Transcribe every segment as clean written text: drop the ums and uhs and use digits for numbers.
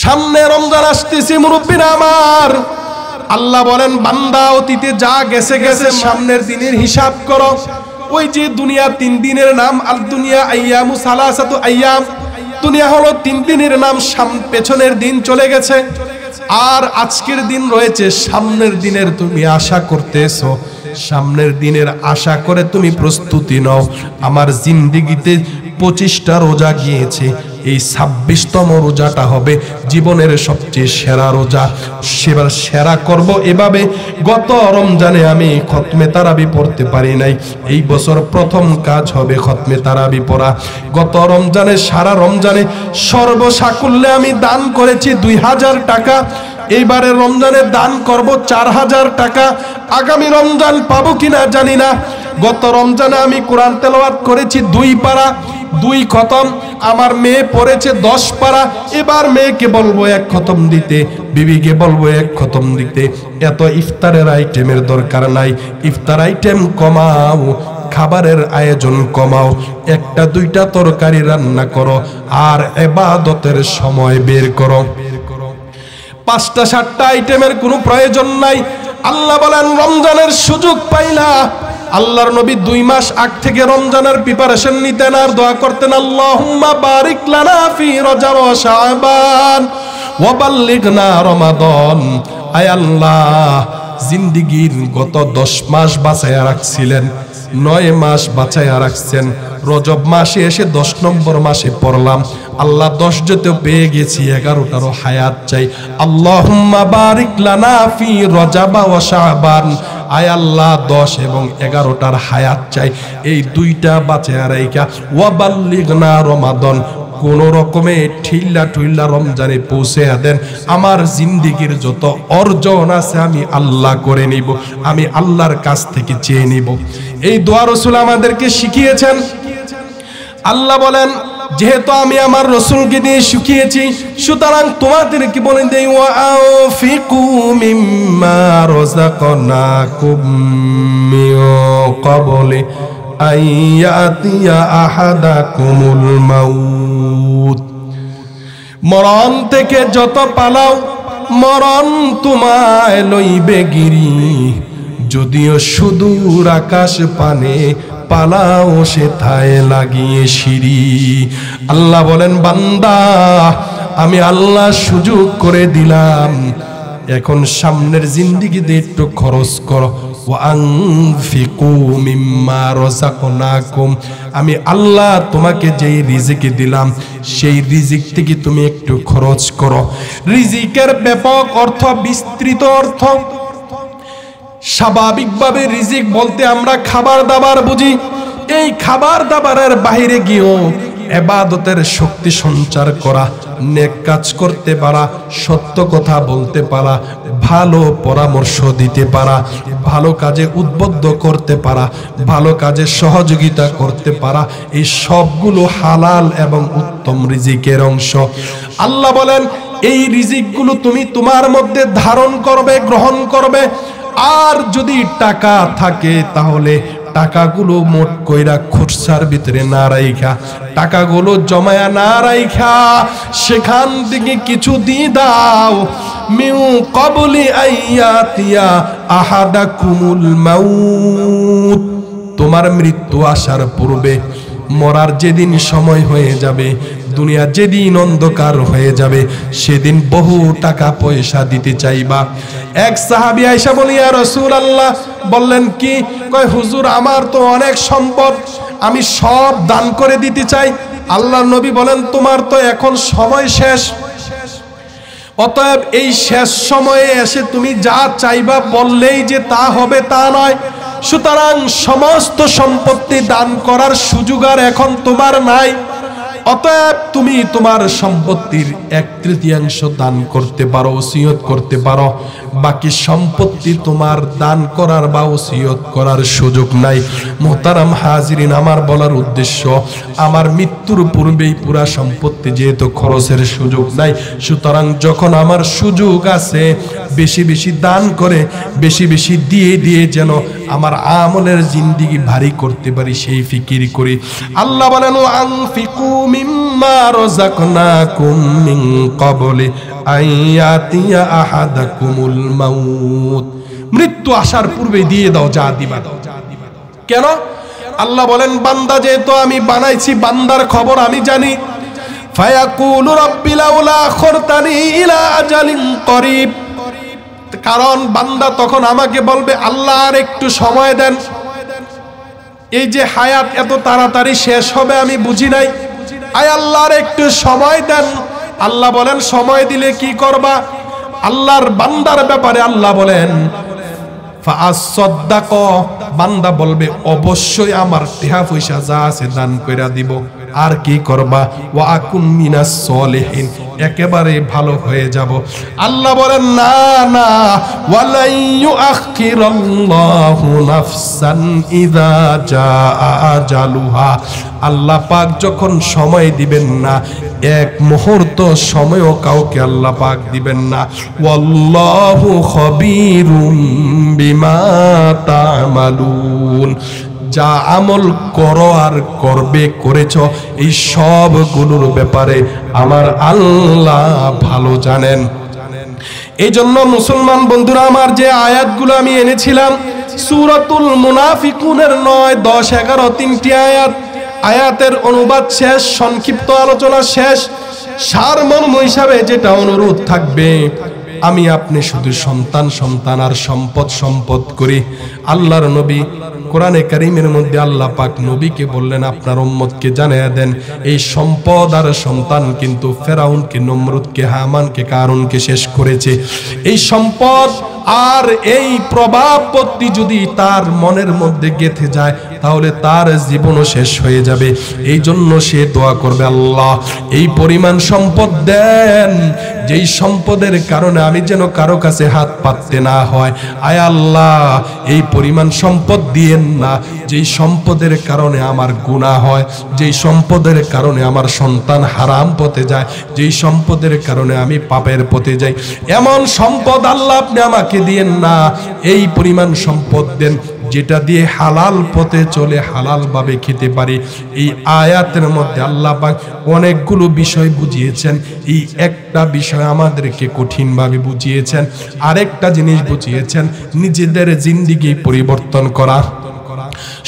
সামনে রমজান আসতেছে মুরব্বিরা আমার। আল্লাহ বলেন বান্দা অতীতে যা গেছে গেছে, সামনের দিনের হিসাব করো। ওই যে দুনিয়া 3 দিনের নাম, আল দুনিয়া আইয়ামু সালাসাতু আইয়াম, দুনিয়া হলো 3 দিনের নাম। পেছনের দিন চলে গেছে, আর আজকের দিন রয়েছে। সামনের দিনের তুমি আশা করতেছো, সামনের দিনের আশা করে তুমি প্রস্তুতি নাও। আমার জিন্দেগিতে 25টা রোজা গিয়েছে, এই 26তম রোজাটা হবে জীবনের সবচেয়ে সেরা রোজা। সেবার সেরা করব এভাবে। গত রমজানে আমি খতমে তারাবি পড়তে পারি নাই, এই বছর প্রথম কাজ হবে খতমে তারাবি পড়া। গত রমজানে সারা রমজানে সর্বসাকুল্যে আমি দান করেছি 2000 টাকা। এইবারে রমজানে দান করব 4000 টাকা। আগামী রমজান পাবো কিনা জানি না। গত রমজানে আমি কোরআন তেলাওয়াত করেছি 2 পারা, 2 খতম। আমার মেয়ে পড়েছে 10 পারা। এবার মেয়েকে বলবো 1 খতম দিতে, বিবিকে বলবো 1 খতম দিতে। এত ইফতারের আইটেমের দরকার নাই, ইফতার আইটেম কমাও, খাবারের আয়োজন কমাও, 1টা 2টা তরকারি রান্না করো, আর ইবাদতের সময় বের করো। 5টা 7টা আইটেমের কোনো প্রয়োজন নাই। আল্লাহ বলেন রমজানের সুযোগ পাইলা। আল্লাহর নবী 2 মাস আগ থেকে রমজানের প্রিপারেশন নিতেন আর দোয়া করতেন, আল্লাহুম্মা বারিক লানা ফি রজব ওয়া শাবান ওয়া বাল্লিগনা রমাদান। আয় আল্লাহ, জিন্দেগীর গত 10 মাস বাঁচায়া রাখছিলেন, 9 মাস বাঁচায়া রাখছেন। রজব মাসে এসে 10 নম্বর মাসে পড়লাম। আল্লাহ 10 যেতে পেয়ে গেছি, 11টারও হায়াত চাই। আল্লাহুম্মা বারিক লানা ফি রজব ওয়া শাবান। আয় আল্লাহ 10 এবং 11টার হায়াত চাই। এই 2টা বাঁচায়া রাইখা ওয়া বাল্লিগনা রমাদান, কোন রকমে ঠিল্লা রমজানে পৌঁছে দেন। আমার জিন্দেগির যত অর্জন আছে আমি আল্লাহ করে নিব, আমি আল্লাহর কাছ থেকে চেয়ে নিব। এই দোয়া রাসূল আমাদেরকে শিখিয়েছেন। আল্লাহ বলেন যেহেতু আমি আমার রাসূলকে দিয়ে শিখিয়েছি, সুতরাং তোমাদেরকে বলে দেই, ওয়া আনফিকু মিম্মা রাযাকনাকুম মিন ক্বাবলি আইয়াতিয়া আহাদাকুমুল মাউত। মরণ থেকে যত পালাও, মরণ তোমায় লইবে গিরি। যদিও সুদূর আকাশ পানে, পালাও সেথায় লাগিয়ে সিঁড়ি। আল্লাহ বলেন বান্দা আমি আল্লাহ সুযোগ করে দিলাম, এখন সামনের জিন্দেগিতে একটু খরচ করো। ওয়ানফিকু মিম্মা রাযাকনাকুম, আমি আল্লাহ তোমাকে যেই রিজিক দিলাম সেই রিজিক থেকে তুমি একটু খরচ করো। রিজিকের ব্যাপক অর্থ, বিস্তৃত অর্থ। স্বাভাবিকভাবে রিজিক বলতে আমরা খাবার দাবার বুঝি। এই খাবার দাবারের বাইরে গিয়েও ইবাদতের শক্তি সঞ্চার করা, নেক কাজ করতে পারা, সত্য কথা বলতে পারা, ভালো পরামর্শ দিতে পারা, ভালো কাজে উদ্বুদ্ধ করতে পারা, ভালো কাজে সহযোগিতা করতে পারা, এই সবগুলো হালাল এবং উত্তম রিজিকের অংশ। আল্লাহ বলেন এই রিজিকগুলো তুমি তোমার মধ্যে ধারণ করবে, গ্রহণ করবে। আর যদি টাকা থাকে তাহলে টাকাগুলো মোট কইরা খুরসার ভিতরে না রাইখা, টাকাগুলো জমায়া না রাইখা সেখান থেকে কিছু দিয়ে দাও। মিউ ক্বাবলি আইয়াতিয়া আহাদাকুমুল মাউত, তোমার মৃত্যু আসার পূর্বে, মরার যেদিন সময় হয়ে যাবে, দুনিয়া যেদিন অন্ধকার হয়ে যাবে, সেদিন বহু টাকা পয়সা দিতে চাইবা। এক সাহাবী আয়েশা বলি, ইয়া রাসূলুল্লাহ, বললেন কি? কয় হুজুর আমার তো অনেক সম্পদ, আমি সব দান করে দিতে চাই। আল্লাহর নবী বলেন তোমার তো এখন সময় শেষ, অতএব এই শেষ সময়ে এসে তুমি যা চাইবা বললেই যে তা হবে তা নয়। সুতরাং সমস্ত সম্পত্তি দান করার সুযোগ আর এখন তোমার নাই। অতএব তুমি তোমার সম্পত্তির 1/3 দান করতে পারো, ওসিয়ত করতে পারো। বাকি সম্পত্তি তোমার দান করার বা ওসিয়ত করার সুযোগ নাই। মুহতারাম হাজিরিন, আমার বলার উদ্দেশ্য, আমার মৃত্যুর পূর্বেই পুরা সম্পত্তি যেহেতু খরচের সুযোগ নাই, সুতরাং যখন আমার সুযোগ আছে বেশি বেশি দান করে, বেশি বেশি দিয়ে দিয়ে যেন আমার আমলের জিন্দেগি ভারী করতে পারি সেই ফিকির করি। আল্লাহ বলেন আনফিকু মিম্মা রাযাকনাকুম মিন ক্বাবলি আইয়াতিয়া আহাদাকুমুল মাউত, মৃত্যু আসার পূর্বে দিয়ে দাও যা দিবা। কেন? আল্লাহ বলেন বান্দা যেহেতু আমি বানাইছি, বান্দার খবর আমি জানি। ফায়াকুলু রাব্বি লাউলা আখরতানি ইলা আজালিন করিব, কারণ বান্দা তখন আমাকে বলবে আল্লাহ আর একটু সময় দেন, এই যে হায়াত এত তাড়াতাড়ি শেষ হবে আমি বুঝি নাই, আয় আল্লাহ আর একটু সময় দেন। আল্লাহ বলেন সময় দিলে কি করবা? আল্লাহর বান্দার ব্যাপারে আল্লাহ বলেন ফাআসসাদ্দাক, বান্দা বলবে অবশ্যই আমার টাকা পয়সা যা আছে দান কইরা দিব। আর কি করবা? ওয়া আকুন মিনাস সলিহিন, একেবারে ভালো হয়ে যাব। আল্লাহ বলেন না না, ওয়ালা ইউআখিরাল্লাহু নাফসান ইযা জাআ আজালুহা, আল্লাহ পাক যখন সময় দিবেন না, এক মুহূর্ত সময়ও কাউকে আল্লাহ পাক দিবেন না। ওয়াল্লাহু খবীরুম বিমা তা'মালুন, যা আমল করো আর করবে করেছ এই সবগুলোর ব্যাপারে আমার আল্লাহ ভালো জানেন। এই জন্য মুসলমান বন্ধুরা আমার, যে আয়াতগুলো আমি এনেছিলাম সূরাতুল মুনাফিকুনের 9, 10, 11 তিনটি আয়াত, আয়াতের অনুবাদ শেষ, সংক্ষিপ্ত আলোচনা শেষ। সারমর্ম হিসাবে যেটা অনুরোধ থাকবে, আমি আপনি শুধু সন্তান সন্তান আর সম্পদ সম্পদ করি। আল্লাহর নবী কোরআনে কারীমের মধ্যে আল্লাহ পাক নবীকে বললেন আপনার উম্মতকে জানিয়ে দেন এই সম্পদ আর সন্তান কিন্তু ফেরাউনকে, নমরুদকে, হামানকে, কারুনকে শেষ করেছে। এই সম্পদ আর এই প্রভাবপত্তি যদি তার মনের মধ্যে গেঁথে যায় তাহলে তার জীবনও শেষ হয়ে যাবে। এই জন্য সে দোয়া করবে আল্লাহ এই পরিমাণ সম্পদ দেন যেই সম্পদের কারণে আমি যেন কারো কাছে হাত পাততে না হয়। আয় আল্লাহ এই পরিমাণ সম্পদ দিয়েন না যেই সম্পদের কারণে আমার গুনাহ হয়, যেই সম্পদের কারণে আমার সন্তান হারাম পথে যায়, যেই সম্পদের কারণে আমি পাপের পথে যাই। এমন সম্পদ আল্লাহ আপনি আমাকে দিয়েন না, এই পরিমাণ সম্পদ দেন যেটা দিয়ে হালাল পথে চলে হালাল ভাবে খেতে পারি। এই আয়াতের মধ্যে আল্লাহ পাক অনেকগুলো বিষয় বুঝিয়েছেন। এই একটা বিষয় আমাদেরকে কঠিন ভাবে বুঝিয়েছেন, আরেকটা জিনিস বুঝিয়েছেন নিজেদের জিন্দেগি পরিবর্তন করা।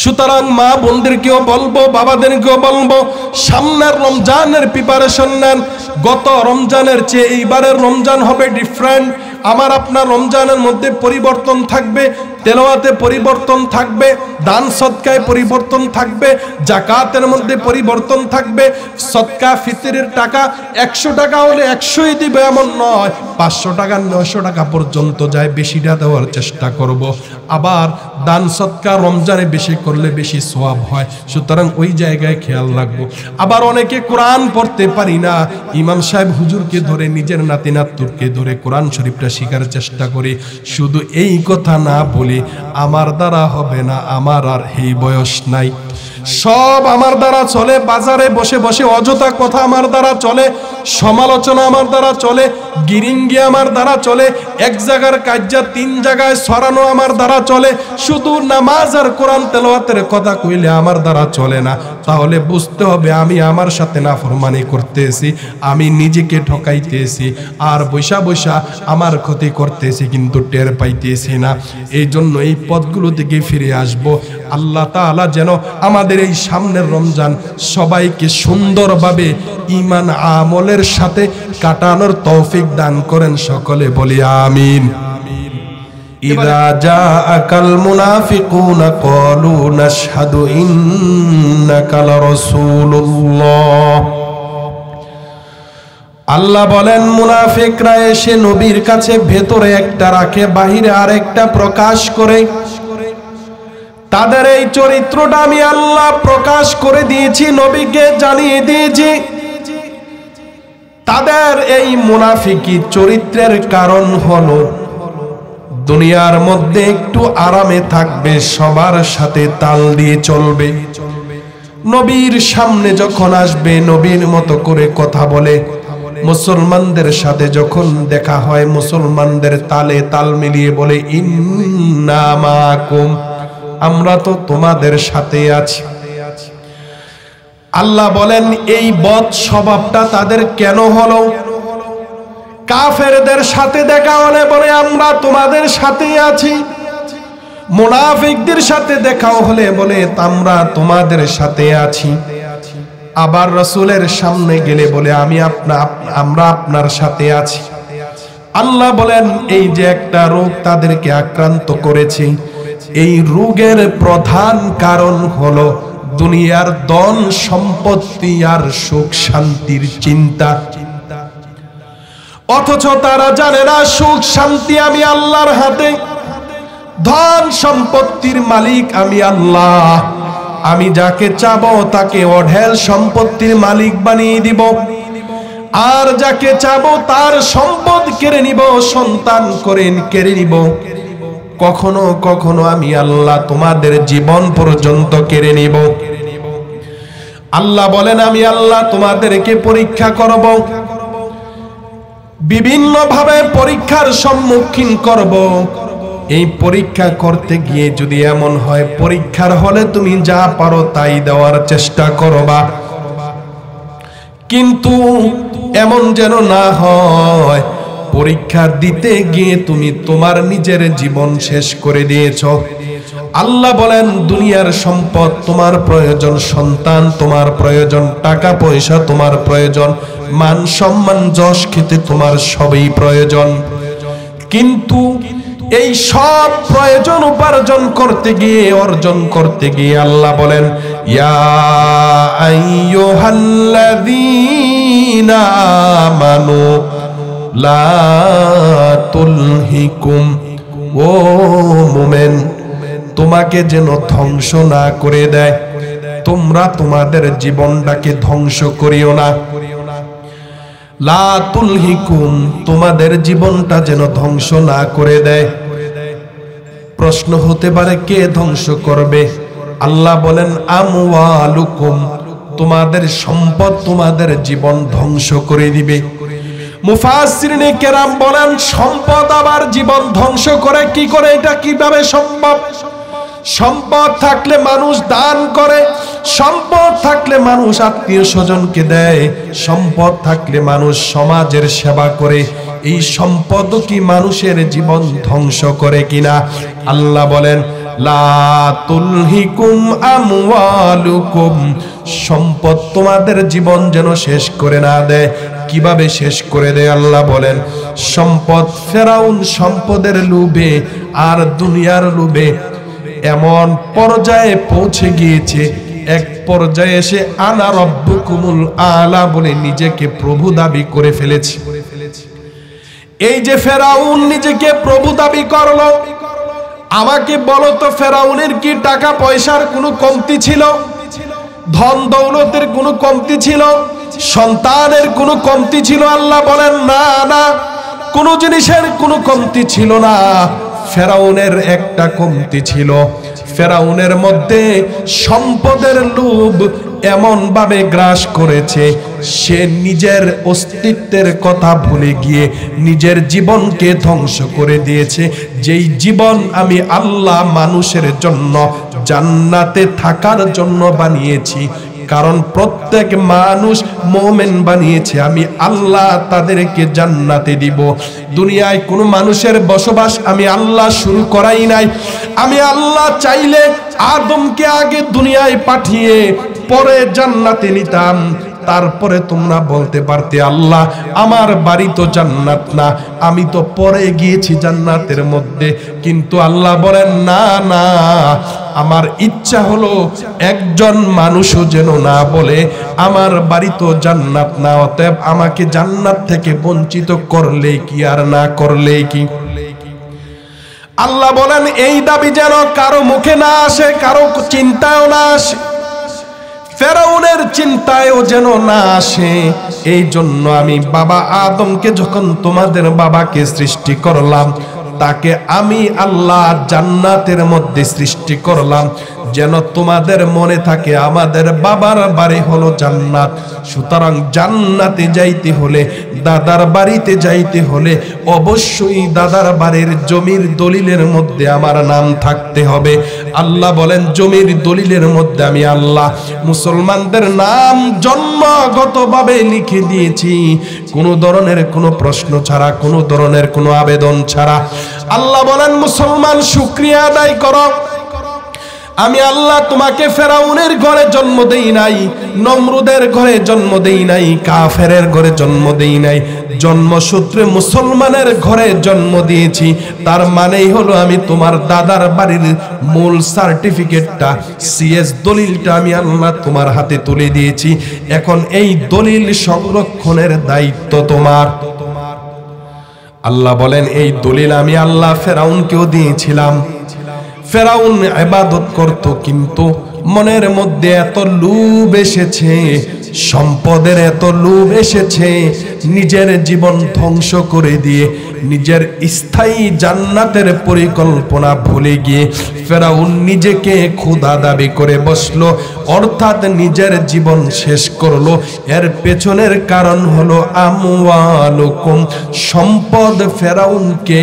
সুতরাং মা বোনদেরকেও বলবো, বাবাদেরকেও বলবো, সামনের রমজানের প্রিপারেশন নেন। গত রমজানের চেয়ে এইবারের রমজান হবে ডিফারেন্ট। আমার আপনার রমজানের মধ্যে পরিবর্তন থাকবে, তেলাওয়াতে পরিবর্তন থাকবে, দান সদকায় পরিবর্তন থাকবে, যাকাতের মধ্যে পরিবর্তন থাকবে। সদকা ফিতরের টাকা 100 টাকা হলে 100ই দিবে এমন নয়, 500 টাকা 900 টাকা পর্যন্ত যায়, বেশিটা দেওয়ার চেষ্টা করব। আবার দান সদকা রমজানে বেশি করলে বেশি সওয়াব হয়, সুতরাং ওই জায়গায় খেয়াল রাখবো। আবার অনেকে কোরআন পড়তে পারি না, ইমাম সাহেব হুজুরকে ধরে, নিজের নাতি নাততুরকে ধরে কোরআন শরীফটা শেখার চেষ্টা করে। শুধু এই কথা না বলি আমার দ্বারা হবে না, আমার আর এই বয়স নাই, সব আমার দ্বারা চলে। বাজারে বসে বসে অযথা কথা আমার দ্বারা চলে, সমালোচনা আমার দ্বারা চলে, গিরিঙ্গি আমার দ্বারা চলে, এক জায়গার কাজ্জা 3 জায়গায় সরানো আমার দ্বারা চলে। শুধু নামাজ আর কোরআন তেলাওয়াতের কথা কইলে আমার দ্বারা চলে না। তাহলে বুঝতে হবে আমি আমার সাথে নাফরমানি করতেছি, আমি নিজেকে ঠকাইতেছি, আর বৈশা বৈশা আমার ক্ষতি করতেছি কিন্তু টের পাইতেছি না। এই জন্য এই পথগুলো থেকে ফিরে আসব। আল্লাহ তাআলা যেন আমাদের এই সামনের রমজান সবাইকে সুন্দরভাবে ঈমান আমলের সাথে কাটানোর তৌফিক দান করেন। সকলে বলি আমিন। ইযা জাআকাল মুনাফিকুনা ক্বালু নাশহাদু ইন্নাকা লারাসূলুল্লাহ। আল্লাহ বলেন মুনাফিকরা এসে নবীর কাছে ভেতরে একটা রাখে, বাহিরে আরেকটা প্রকাশ করে। তাদের এই চরিত্রটা আমি আল্লাহ প্রকাশ করে দিয়েছি, নবীকে জানিয়ে দিয়েছি। তাদের এই মুনাফিকি চরিত্রের কারণ হলো দুনিয়ার মধ্যে একটু আরামে থাকবে, সবার সাথে তাল দিয়ে চলবে। নবীর সামনে যখন আসবে নবীর মতো করে কথা বলে, মুসলমানদের সাথে যখন দেখা হয় মুসলমানদের তালে তাল মিলিয়ে বলে ইন্না মাকুম, আমরা তো তোমাদের সাথে আছি। আল্লাহ বলেন এই বদ স্বভাবটা তাদের কেন হলো? কাফেরদের সাথে দেখা হলে বলে আমরা তোমাদের সাথে আছি, মুনাফিকদের সাথে দেখা হলে বলে আমরা তোমাদের সাথে আছি। আবার রাসূলের সামনে গেলে বলে আমরা আপনার সাথে আছি। আল্লাহ বলেন এই যে একটা রোগ তাদেরকে আক্রান্ত করেছে, এই রোগের প্রধান কারণ হলো দুনিয়ার ধন সম্পত্তি আর সুখ শান্তির চিন্তা। অথচ তারা জানে না সুখ শান্তি আমি আল্লাহর হাতে, ধন সম্পত্তির মালিক আমি আল্লাহ। আমি যাকে চাবো তাকে অঢেল সম্পত্তির মালিক বানিয়ে দিব, আর যাকে চাবো তার সম্পদ কেড়ে নিব, সন্তান করেন কেড়ে নিব। কখনো কখনো আমি আল্লাহ তোমাদের জীবন পর্যন্ত কেড়ে নিব। আল্লাহ বলেন আমি আল্লাহ তোমাদেরকে পরীক্ষা করব, বিভিন্ন ভাবে পরীক্ষার সম্মুখীন করব। এই পরীক্ষা করতে গিয়ে যদি এমন হয় পরীক্ষার হলে তুমি যা পারো তাই দেওয়ার চেষ্টা করবা, কিন্তু এমন যেন না হয় পরীক্ষা দিতে গিয়ে তুমি তোমার নিজের জীবন শেষ করে দিয়েছো। আল্লাহ বলেন দুনিয়ার সম্পদ তোমার প্রয়োজন, সন্তান তোমার প্রয়োজন, টাকা পয়সা তোমার প্রয়োজন, মান সম্মান যশ খ্যাতি তোমার সবই প্রয়োজন, কিন্তু এই সব প্রয়োজন উপার্জন করতে গিয়ে অর্জন করতে গিয়ে আল্লাহ বলেন ইয়া আইয়ুহাল্লাযীনা আমানু লা তুলহিকুম, ও মুমিন তোমাকে যেন ধ্বংস না করে দেয়, তোমরা তোমাদের জীবনটাকে ধ্বংস করিও না। লা তুলহিকুম, তোমাদের জীবনটা যেন ধ্বংস না করে দেয়। প্রশ্ন হতে পারে কে ধ্বংস করবে? আল্লাহ বলেন আমওয়ালুকুম, তোমাদের সম্পদ তোমাদের জীবন ধ্বংস করে দিবে। মুফাসসিরিনে কেরাম বলেন সম্পদ আবার জীবন ধ্বংস করে কি করে, এটা কিভাবে সম্ভব? সম্পদ থাকলে মানুষ দান করে, সম্পদ থাকলে মানুষ আত্মীয় স্বজনকে দেয়, সম্পদ থাকলে মানুষ সমাজের সেবা করে। এই সম্পদ কি মানুষের জীবন ধ্বংস করে কিনা? আল্লাহ বলেন লা তুলহিকুম আমওয়ালুকুম, সম্পদ তোমাদের জীবন যেন শেষ করে না দেয়। কিভাবে শেষ করে দেয়? আল্লাহ বলেন সম্পদ, ফেরাউন সম্পদের লোভে আর দুনিয়ার লোভে এমন পর্যায়ে পৌঁছে গিয়েছে, এক পর্যায়ে এসে আনা রব্বুকুমুল আলা বলে নিজেকে প্রভু দাবি করে ফেলেছে। এই যে ফেরাউন নিজেকে প্রভু দাবি করলো, আমাকে বলো তো ফেরাউনের কি টাকা পয়সার কোনো কমতি ছিল? ধন দৌলতের কোনো কমতি ছিল? সন্তানের কোনো কমতি ছিল? আল্লাহ বলেন না না, কোনো জিনিসের কোনো কমতি ছিল না। ফেরাউনের একটা কমতি ছিল, ফেরাউনের মধ্যে সম্পদের লোভ এমন ভাবে গ্রাস করেছে, সে নিজের অস্তিত্বের কথা ভুলে গিয়ে নিজের জীবনকে ধ্বংস করে দিয়েছে। যেই জীবন আমি আল্লাহ মানুষের জন্য জান্নাতে থাকার জন্য বানিয়েছি, কারণ প্রত্যেক মানুষ মুমিন বানিয়েছে আমি আল্লাহ তাদেরকে জান্নাতে দিব। দুনিয়ায় কোনো মানুষের বসবাস আমি আল্লাহ শুরু করাই নাই। আমি আল্লাহ চাইলে আদমকে আগে দুনিয়ায় পাঠিয়ে পরে জান্নাতে নিতাম, তারপরে তোমরা বলতে পারতে আল্লাহ আমার বাড়ি তো জান্নাত না, আমি তো পরে গিয়েছি জান্নাতের মধ্যে। কিন্তু আল্লাহ বলেন না না, আমার ইচ্ছা হলো একজন মানুষও যেন না বলে আমার বাড়ি তো জান্নাত না, অতএব আমাকে জান্নাত থেকে বঞ্চিত করলে কি আর না করলে কি। আল্লাহ বলেন এই দাবি যেন কারো মুখে না আসে, কারো চিন্তায়ও না আসে, ফেরাউনের চিন্তায়ও যেন না আসে। এই জন্য আমি বাবা আদমকে যখন তোমাদের বাবাকে সৃষ্টি করলাম, তাকে আমি আল্লাহ জান্নাতের মধ্যে সৃষ্টি করলাম যেন তোমাদের মনে থাকে আমাদের বাবার বাড়ি হলো জান্নাত। সুতরাং জান্নাতে যাইতে হলে, দাদার বাড়িতে যাইতে হলে অবশ্যই দাদার বাড়ির জমির দলিলের মধ্যে আমার নাম থাকতে হবে। আল্লাহ বলেন জমির দলিলের মধ্যে আমি আল্লাহ মুসলমানদের নাম জন্মগতভাবে লিখে দিয়েছি, কোনো ধরনের কোনো প্রশ্ন ছাড়া, কোনো ধরনের কোনো আবেদন ছাড়া। আল্লাহ বলেন মুসলমান শুকরিয়া আদায় করো, আমি আল্লাহ তোমাকে ফেরাউনের ঘরে জন্ম দেই নাই, নমরুদের ঘরে জন্ম দেই নাই, কাফেরের ঘরে জন্ম দেই নাই, জন্মসূত্রে মুসলমানের ঘরে জন্ম দিয়েছি। তার মানেই হলো আমি তোমার দাদার বাড়ির মূল সার্টিফিকেটটা, সিএস দলিলটা আমি আল্লাহ তোমার হাতে তুলে দিয়েছি। এখন এই দলিল সংরক্ষণের দায়িত্ব তোমার। আল্লাহ বলেন এই দলিল আমি আল্লাহ ফেরাউনকেও দিয়েছিলাম। ফেরাউন ইবাদত করত, কিন্তু মনের মধ্যে এত লোভ এসেছে, সম্পদের এত লোভ এসেছে, নিজের জীবন ধ্বংস করে দিয়ে নিজের স্থায়ী জান্নাতের পরিকল্পনা ভুলে গিয়ে ফেরাউন নিজেকে খোদা দাবি করে বসলো, অর্থাৎ নিজের জীবন শেষ করলো। এর পেছনের কারণ হলো আমওয়ালুকুম, সম্পদ ফেরাউনকে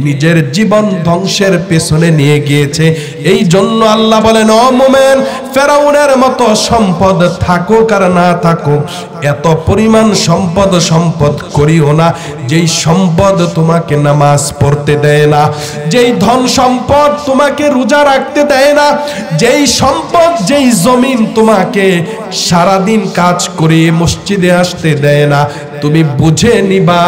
নিজের জীবন ধ্বংসের পেছনে নিয়ে গিয়েছে। এই জন্য আল্লাহ বলেন ও মুমিন, ফেরাউনের মতো সম্পদ থাকুক আর না থাকুক, এত পরিমাণ সম্পদ করিও না যেই সম্পদ তোমাকে নামাজ পড়তে দেয় না, যেই ধন সম্পদ তোমাকে রোজা রাখতে দেয় না, যেই সম্পদ, যেই জমিন তোমাকে সারাদিন কাজ করে মসজিদে আসতে দেয় না। তুমি বুঝে নিবা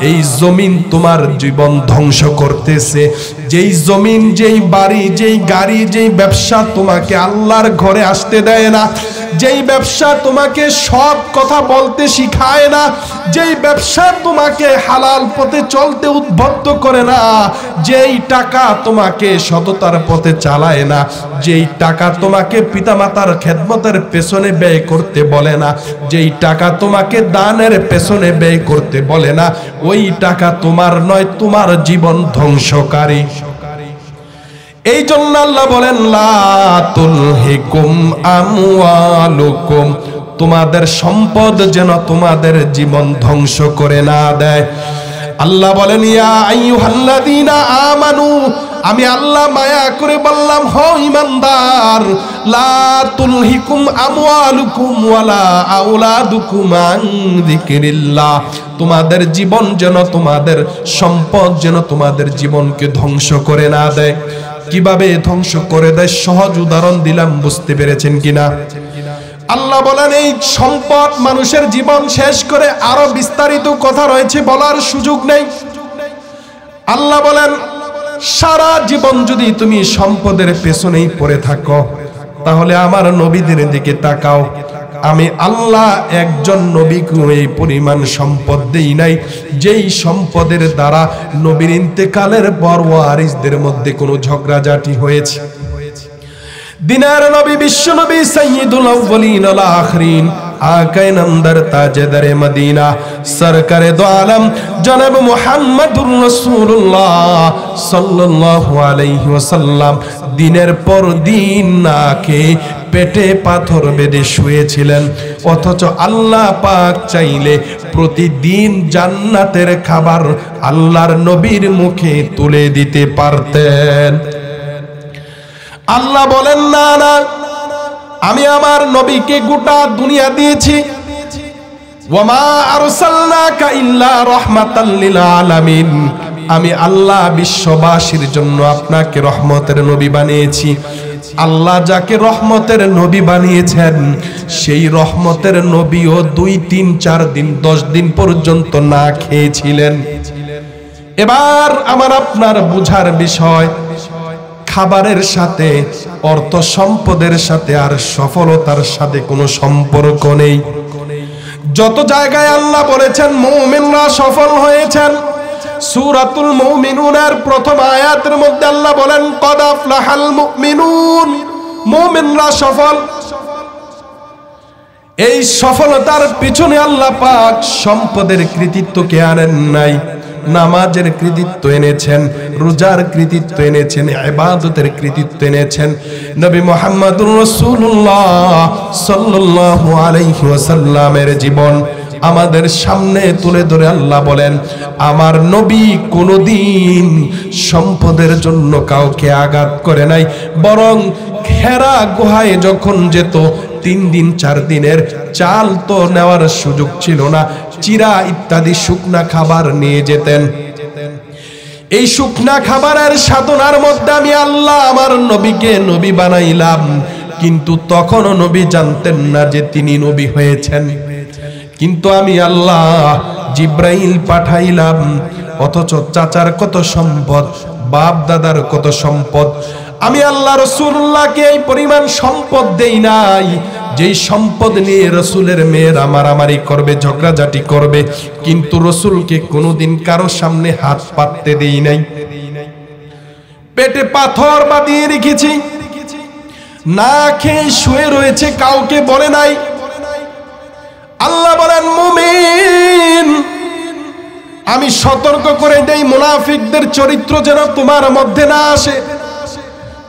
এই জমিন তোমার জীবন ধ্বংস করতেছে। যেই জমিন, যেই বাড়ি, যেই গাড়ি, যেই ব্যবসা তোমাকে আল্লাহর ঘরে আসতে দেয় না, যেই ব্যবসা তোমাকে সৎ কথা বলতে শিখায় না, যেই ব্যবসা তোমাকে হালাল পথে চলতে উদ্বুদ্ধ করে না, যেই টাকা তোমাকে সততার পথে চালায় না, যেই টাকা তোমাকে পিতামাতার খেদমতের পেছনে ব্যয় করতে বলে না, যেই টাকা তোমাকে দানের পেছনে ব্যয় করতে বলে না, ওই টাকা তোমার নয়, তোমার জীবন ধ্বংসকারী। এই জন্য আল্লাহ বলেন লা তুলহিকুম আমওয়ালুকুম, তোমাদের সম্পদ যেন তোমাদের জীবন ধ্বংস করে না দেয়। আল্লাহ বলেন ইয়া আইয়ুহাল্লাযীনা আমানু, আমি আল্লাহ মায়া করে বললাম হো ঈমানদার, লা তুলহিকুম আমওয়ালুকুম ওয়ালা আওলাদুকুম আন যিকরিল্লাহ, তোমাদের জীবন যেন, তোমাদের সম্পদ যেন তোমাদের জীবনকে ধ্বংস করে না দেয়। কিভাবে ধ্বংস করে দেয় সহজ উদাহরণ দিলাম, বুঝতে পেরেছেন কিনা? আল্লাহ বলেন এই সম্পদ মানুষের জীবন শেষ করে, আরো বিস্তারিত কথা রয়েছে, বলার সুযোগ নেই। আল্লাহ বলেন সারা জীবন যদি তুমি সম্পদের পেছনেই পড়ে থাকো, তাহলে আমার নবীদের দিকে তাকাও, আমি আল্লাহ একজন নবীকে এই পরিমাণ সম্পদ দেই নাই যেই সম্পদের দ্বারা নবীর ইন্তেকালের পর ওয়ারিসদের মধ্যে কোনো ঝগড়াঝাটি হয়েছে। দিনার নবী, বিশ্ব নবী, সাইয়্যিদুল আউয়ালিন ওয়াল আখিরিন, আকায়ে নামদার তাজদারে মদিনা, সরকারে দো আলম জনাব মুহাম্মদুর রাসূলুল্লাহ সাল্লাল্লাহু আলাইহি ওয়াসাল্লাম দিনের পর দিন না খেয়ে পেটে পাথর বেঁধে শুয়েছিলেন, অথচ আল্লাহ পাক চাইলে প্রতিদিন জান্নাতের খাবার আল্লাহর নবীর মুখে তুলে দিতে পারতেন। আল্লাহ বলেন না না, আমি আমার নবীকে গোটা দুনিয়া দিয়েছি, ওয়ামা আরসালনাকা ইল্লা রাহমাতাল লিল আলামিন, আমি আল্লাহ বিশ্ববাসীর জন্য আপনাকে রহমতের নবী বানিয়েছি। আল্লাহ যাকে রহমতের নবী বানিয়েছেন, সেই রহমতের নবীও 2, 3, 4 দিন 10 দিন পর্যন্ত না খেয়েছিলেন। এবার আমার আপনার বুঝার বিষয়, খাবারের সাথে, অর্থ সম্পদের সাথে আর সফলতার সাথে কোনো সম্পর্ক নেই। যত জায়গায় আল্লাহ বলেছেন মুমিনরা সফল হয়েছেন, সূরাতুল মুমিনুনের প্রথম আয়াতের মধ্যে আল্লাহ বলেন কদ আফলাহাল মুমিনুন, মুমিনরা সফল। এই সফলতার পিছনে আল্লাহ পাক সম্পদের কৃতিত্বকে আনেন নাই, নামাজের কৃতিত্ব এনেছেন, রোজার কৃতিত্ব এনেছেন, ইবাদতের কৃতিত্ব এনেছেন। নবী মুহাম্মদুর রাসূলুল্লাহ সাল্লাল্লাহু আলাইহি ওয়াসাল্লামের জীবন আমাদের সামনে তুলে ধরে আল্লাহ বলেন, আমার নবী কোনদিন সম্পদের জন্য কাউকে আঘাত করে নাই, বরং হেরা গুহায় যখন যেত 3 দিন 4 দিনের চাল তো নেওয়ার সুযোগ ছিল না, চিরা ইত্যাদি শুকনা খাবার নিয়ে যেতেন। এই শুকনা খাবারের সাধনার মধ্যে আমি আল্লাহ আমার নবীকে নবী বানাইলাম, কিন্তু তখনও নবী জানতেন না যে তিনি নবী হয়েছেন। কিন্তু আমি আল্লাহ জিব্রাইল পাঠাইলাম, অথচ চাচার কত সম্পদ, বাপ দাদার কত সম্পদ। আমি আল্লাহ রাসূলুল্লাহকে এই পরিমাণ সম্পদ দেই নাই যেই সম্পদ নিয়ে রাসূলের মেয়েরা মারামারি করবে, ঝগড়াঝাটি করবে, কিন্তু রাসূলকে কোনোদিন কারো সামনে হাত পাততে দেই নাই। পেটে পাথর বাঁধিয়ে রেখেছি, না খেয়ে শুয়ে রয়েছে, কাউকে বলে নাই। আল্লাহ বলেন, মুমিন আমি সতর্ক করে দেই মুনাফিকদের চরিত্র যেন তোমার মধ্যে না আসে।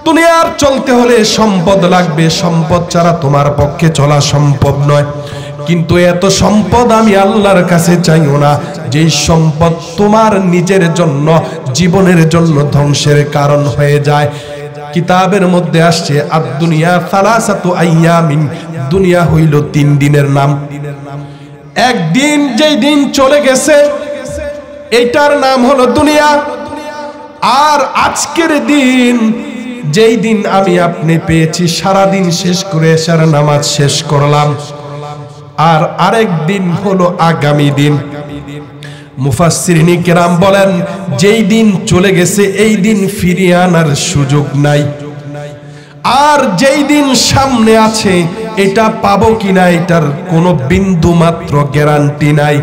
দুনিয়ার চলতে হলে সম্পদ লাগবে, সম্পদ ছাড়া তোমার পক্ষে চলা সম্ভব নয়। কিন্তু এত সম্পদ আমি আল্লাহর কাছে চাইও না যেই সম্পদ তোমার নিজের জন্য, জীবনের জন্য ধ্বংসের কারণ হয়ে যায়। কিতাবের মধ্যে আসছে আদ-দুনিয়া সালাসাতু আইয়ামিন, দুনিয়া হইল 3 দিনের নাম। একদিন যেই দিন চলে গেছে এইটার নাম হলো দুনিয়া, আর আজকের দিন যেই দিন আমি আপনি পেয়েছি, সারা দিন শেষ করে এশার নামাজ শেষ করলাম, আর আরেক দিন হলো আগামী দিন। মুফাসসিরিন কিরাম বলেন, যেই দিন চলে গেছে এই দিন ফিরিয়ে আনার সুযোগ নাই, আর যেই দিন সামনে আছে এটা পাবো কিনা এটার কোনো বিন্দু মাত্র গ্যারান্টি নাই।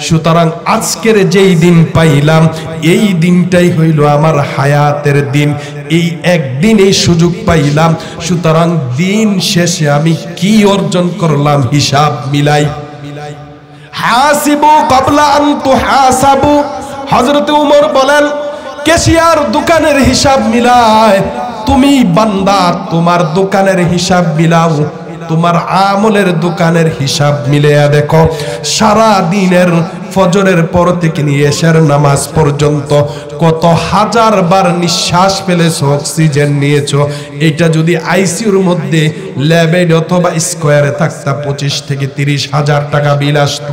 সুতরাং আজকের যেই দিন পাইলাম এই দিনটাই হইল আমার হায়াতের দিন, এই একদিন এই সুযোগ পাইলাম। সুতরাং দিন শেষে আমি কি অর্জন করলাম হিসাব মিলাই। হাসিবু ক্বাবলা আন তুহাসাবু, হযরত ওমর বলেন, ক্যাশিয়ার দোকানের হিসাব মিলায়, তুমি বান্দা তোমার দোকানের হিসাব মিলাও, তোমার আমলের দোকানের হিসাব মিলিয়ে দেখো। সারা দিনের ফজরের পর থেকে নিয়ে এশার নামাজ পর্যন্ত কত হাজার বার নিঃশ্বাস ফেলেছো, অক্সিজেন নিয়েছো। এটা যদি আইসিইউর মধ্যে ল্যাবে অথবা স্কয়ারে থাকতা 25 থেকে 30 হাজার টাকা বিল আসতো।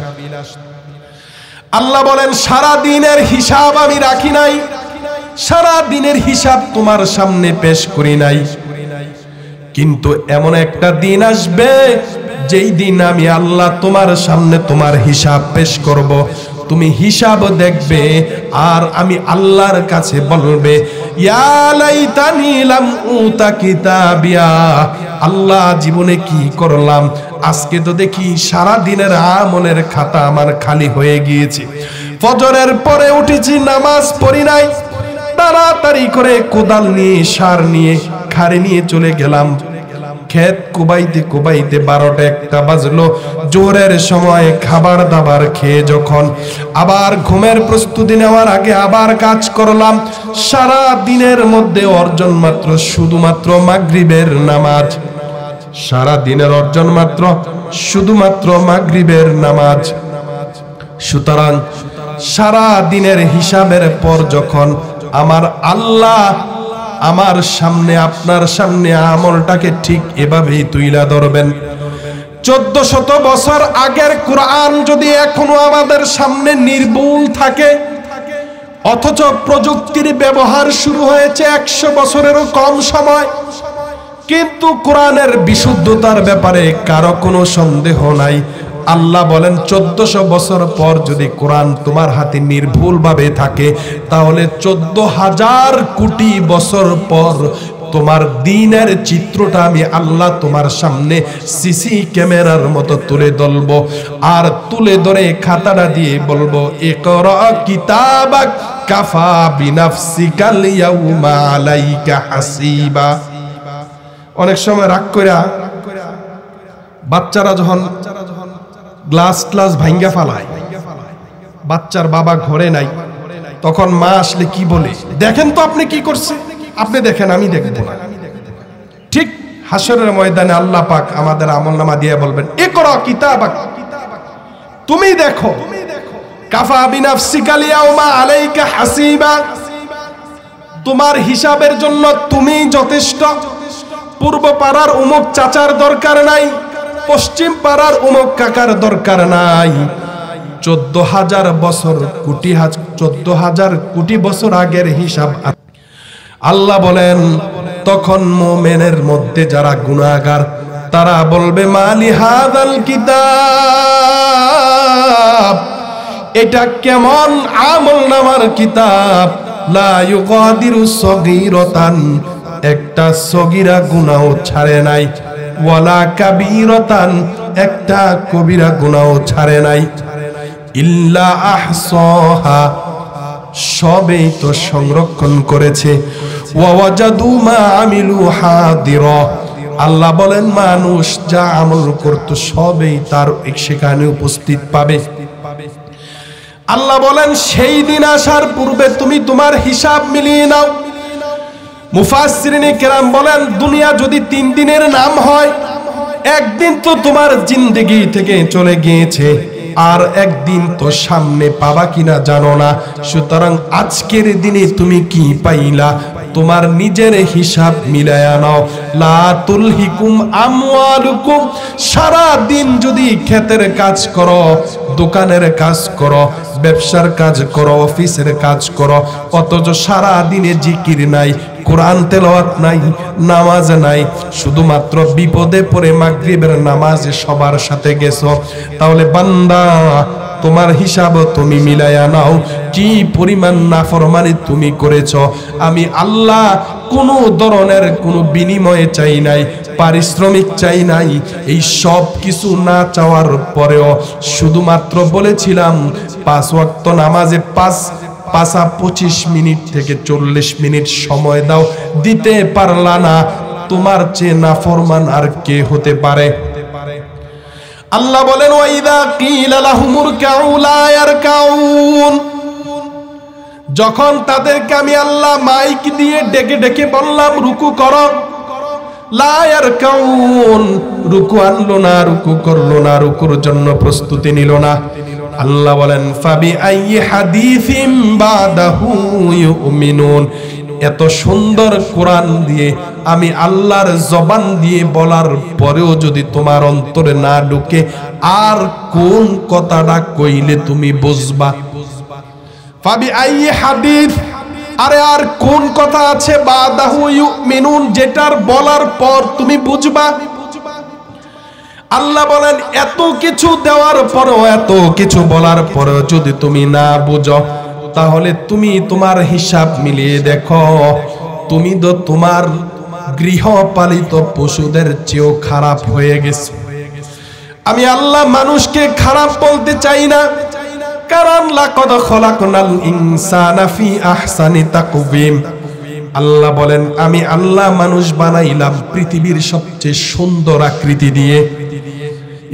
আল্লাহ বলেন, সারা দিনের হিসাব আমি রাখি নাই, সারা দিনের হিসাব তোমার সামনে পেশ করি নাই। কিন্তু এমন একটা দিন আসবে যেই দিন আমি আল্লাহ তোমার সামনে তোমার হিসাব পেশ করব, তুমি হিসাব দেখবে, আর আমি আল্লাহর কাছে বলবে, ইয়া লাইতানি লাম উতা কিতাবিয়া, আল্লাহ জীবনে কি করলাম, আজকে তো দেখি সারা দিনের আমলের খাতা আমার খালি হয়ে গিয়েছে। ফজরের পরে উঠেছি, নামাজ পড়ি নাই, তাড়াতাড়ি করে কোদাল নিয়ে সার নিয়ে খাড়ি নিয়ে চলে গেলাম ক্ষেত কুবাইতে কুবাইতে 12টা-1টা বাজলো। জোহরের সময় খাবার দাবার খেয়ে যখন আবার ঘুমের প্রস্তুতি নেওয়ার আগে আবার কাজ করলাম। সারা দিনের মধ্যে অর্জন মাত্র শুধুমাত্র মাগরিবের নামাজ, সারা দিনের অর্জন মাত্র শুধুমাত্র মাগরিবের নামাজ। সুতরাং সারা দিনের হিসাবের পর যখন আমার আল্লাহ আমার সামনে, আপনার সামনে আমলটাকে ঠিক এভাবেই তুইলা ধরবেন। 1400 বছর আগের কোরআন যদি এখনো আমাদের সামনে নির্ভুল থাকে, অথচ প্রযুক্তির ব্যবহার শুরু হয়েছে 100 বছরেরও কম সময়, কিন্তু কোরআনের বিশুদ্ধতার ব্যাপারে কারো কোনো সন্দেহ নাই। আল্লাহ বলেন, 1400 বছর পর যদি কোরআন তোমার হাতে নির্ভুল ভাবে থাকে, তাহলে 14,000 কোটি বছর পর তোমার দ্বীনের চিত্রটা আমি আল্লাহ তোমার সামনে সিসি ক্যামেরার মতো তুলে ধরব, আর তুলে ধরে খাতাটা দিয়ে বলবো, ইকরা কিতাবাক কাফা বিনাফসিকাল ইয়াউমা আলাইকা হাসিবা। অনেক সময় রাগ কইরা বাচ্চারা যখন গ্লাস ভাঙ্গা ফালায়, বাচ্চার বাবা ঘরে নাই, তখন মা আসলে কি বলে, দেখেন তো আপনি কি করছে, আপনি দেখেন আমি দেখব না। ঠিক হাসরের ময়দানে আল্লাহ পাক আমাদের আমলনামা দিয়ে বলবেন, ইকরা কিতাবাক, তুমি দেখো, কাফা বিনাফসিকা লিয়াউমা আলাইকা হাসিবা, তোমার হিসাবের জন্য তুমি যথেষ্ট। পূর্ব পাড়ার অমুক চাচার দরকার নাই, পশ্চিম পাড়ার অমুক কাকার দরকার নাই। 14,000 বছর 14,000 কোটি বছর আগের হিসাব। আল্লাহ বলেন, তখন মুমিনের মধ্যে যারা গুনাহগার তারা বলবে, মালি হাদাল কিতাব, এটা কেমন আমলনামার কিতাব, লা ইউগাদিরু সগীরাতান, একটা সগীরা গুনাহ ছাড়ে নাই, ওয়ালা কাবীরাতান, একটা কবিরা গুনাহ ছাড়ে নাই, ইল্লা আহসাহা, সবই তো সংরক্ষণ করেছে, ওয়া ওয়াজাদু মা আমিলু হাদিরা, আল্লাহ বলেন মানুষ যা আমল করত সবই তার সেখানে উপস্থিত পাবে। আল্লাহ বলেন সেই দিন আসার পূর্বে তুমি তোমার হিসাব মিলিয়ে নাও। মুফাসসিরিনে কেরাম বলেন, দুনিয়া যদি 3 দিনের নাম হয়, একদিন তো তোমার জিন্দেগি থেকে চলে গিয়েছে, আর একদিন তো সামনে পাবা কিনা জানো না। সুতরাং আজকের দিনে তুমি কি পাইলা তোমার নিজের হিসাব মিলায়া নাও। লা তুলহিকুম আমওয়ালুকুম, সারা দিন যদি ক্ষেতের কাজ করো, দোকানের কাজ করো, ব্যবসার কাজ করো, অফিসের কাজ করো, অথচ সারা দিনে জিকির নাই, কোরআন তেলাওয়াত নাই, নামাজ নাই, শুধুমাত্র বিপদে পড়ে মাগরিবের নামাজে সবার সাথে গেছো, তাহলে বান্দা তোমার হিসাব তুমি মিলায়া নাও, কি পরিমাণ নাফরমানি তুমি করেছো। আমি আল্লাহ কোনো ধরনের কোনো বিনিময়ে চাই নাই, পারিশ্রমিক চাই নাই। এই সব কিছু না চাওয়ার পরেও শুধুমাত্র বলেছিলাম 5 ওয়াক্ত নামাজে 25 মিনিট থেকে 40 মিনিট সময় দাও, দিতে পারলা না, তোমার চেয়ে নাফরমান আর কে হতে পারে। আল্লাহ বলেন, ওয়াইদা কিলা লাহুমুরকাউ লা ইয়ারকাউন, যখন তাদেরকে আমি আল্লাহ মাইক দিয়ে ডেকে ডেকে বললাম রুকু করো, লা ইয়ারকাউন, রুকু আনলো না, রুকু করলো না, রুকুর জন্য প্রস্তুতি নিল না। আল্লাহ বলেন, ফাবি আইয়ি হাদিসিম বাদাহু ইউমিনুন, এত সুন্দর কোরআন দিয়ে আমি আল্লাহর জবান দিয়ে বলার পরেও যদি তোমার অন্তরে না ঢুকে, আর কোন কথাটা কইলে তুমি বুঝবা? ফাবি আইয়ি হাদিস, আরে আর কোন কথা আছে বাদাহু ইউমিনুন, যেটার বলার পর তুমি বুঝবা? আল্লাহ বলেন, এত কিছু দেওয়ার পরেও, এত কিছু বলার পরেও যদি তুমি না বুঝো, তাহলে তুমি তোমার হিসাব মিলিয়ে দেখো, তুমি তো তোমার গৃহপালিত পশুদের চেয়েও খারাপ হয়ে গেছে। আমি আল্লাহ মানুষকে খারাপ বলতে চাই না, কারণ লাকাদ খলাকনাল ইনসানা ফি আহসানি তাকওয়িম, আল্লাহ বলেন আমি আল্লাহ মানুষ বানাইলাম পৃথিবীর সবচেয়ে সুন্দর আকৃতি দিয়ে।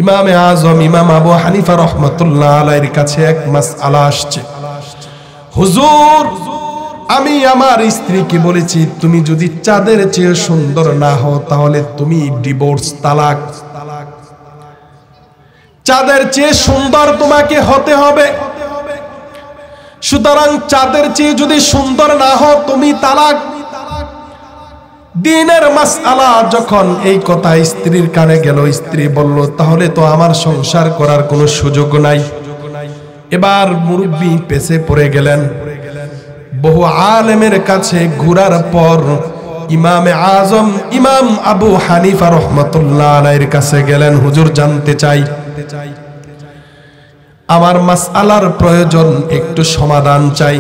ইমামে আজম ইমাম আবু হানিফা রহমাতুল্লাহ আলাইহির কাছে এক মাসআলা আসছে, হুজুর আমি আমার স্ত্রীকে বলেছি তুমি যদি চাঁদের চেয়ে সুন্দর না হও তাহলে তুমি ডিভোর্স, তালাক, চাঁদের চেয়ে সুন্দর তোমাকে হতে হবে, সুতরাং চাঁদের চেয়ে যদি সুন্দর না হও তুমি তালাক। দিনের মাসআলা যখন এই কথা স্ত্রীর কানে গেল, স্ত্রী বলল তাহলে তো আমার সংসার করার কোনো সুযোগ নাই। এবার মুরব্বী পেছে পড়ে গেলেন, বহু আলেমের কাছে ঘোরার পর ইমামে আজম ইমাম আবু হানিফা রহমাতুল্লাহ আলাইহির কাছে গেলেন, হুজুর জানতে চাই আমার মাসআলার প্রয়োজন, একটু সমাধান চাই,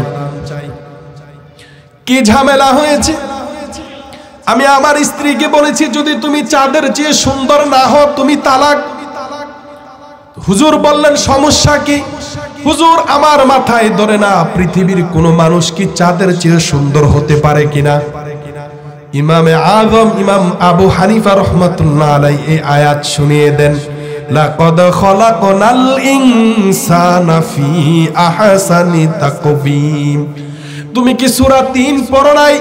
কি ঝামেলা হয়েছে? আমি আমার স্ত্রীকে বলেছি যদি তুমি চাঁদের চেয়ে সুন্দর না হও তুমি তালাক। হুজুর বললেন সমস্যা কি? হুজুর আমার মাথায় ধরে না পৃথিবীর কোন মানুষ কি চাঁদের চেয়ে সুন্দর হতে পারে কিনা। ইমামে আজম ইমাম আবু হানিফা রহমাতুল্লাহ আলাইহি এই আয়াত শুনিয়ে দেন, লাকাদ খলাকনাল ইনসানা ফি আহসানি তাকবীম। তুমি কি সূরা ৩ পড়ো নাই?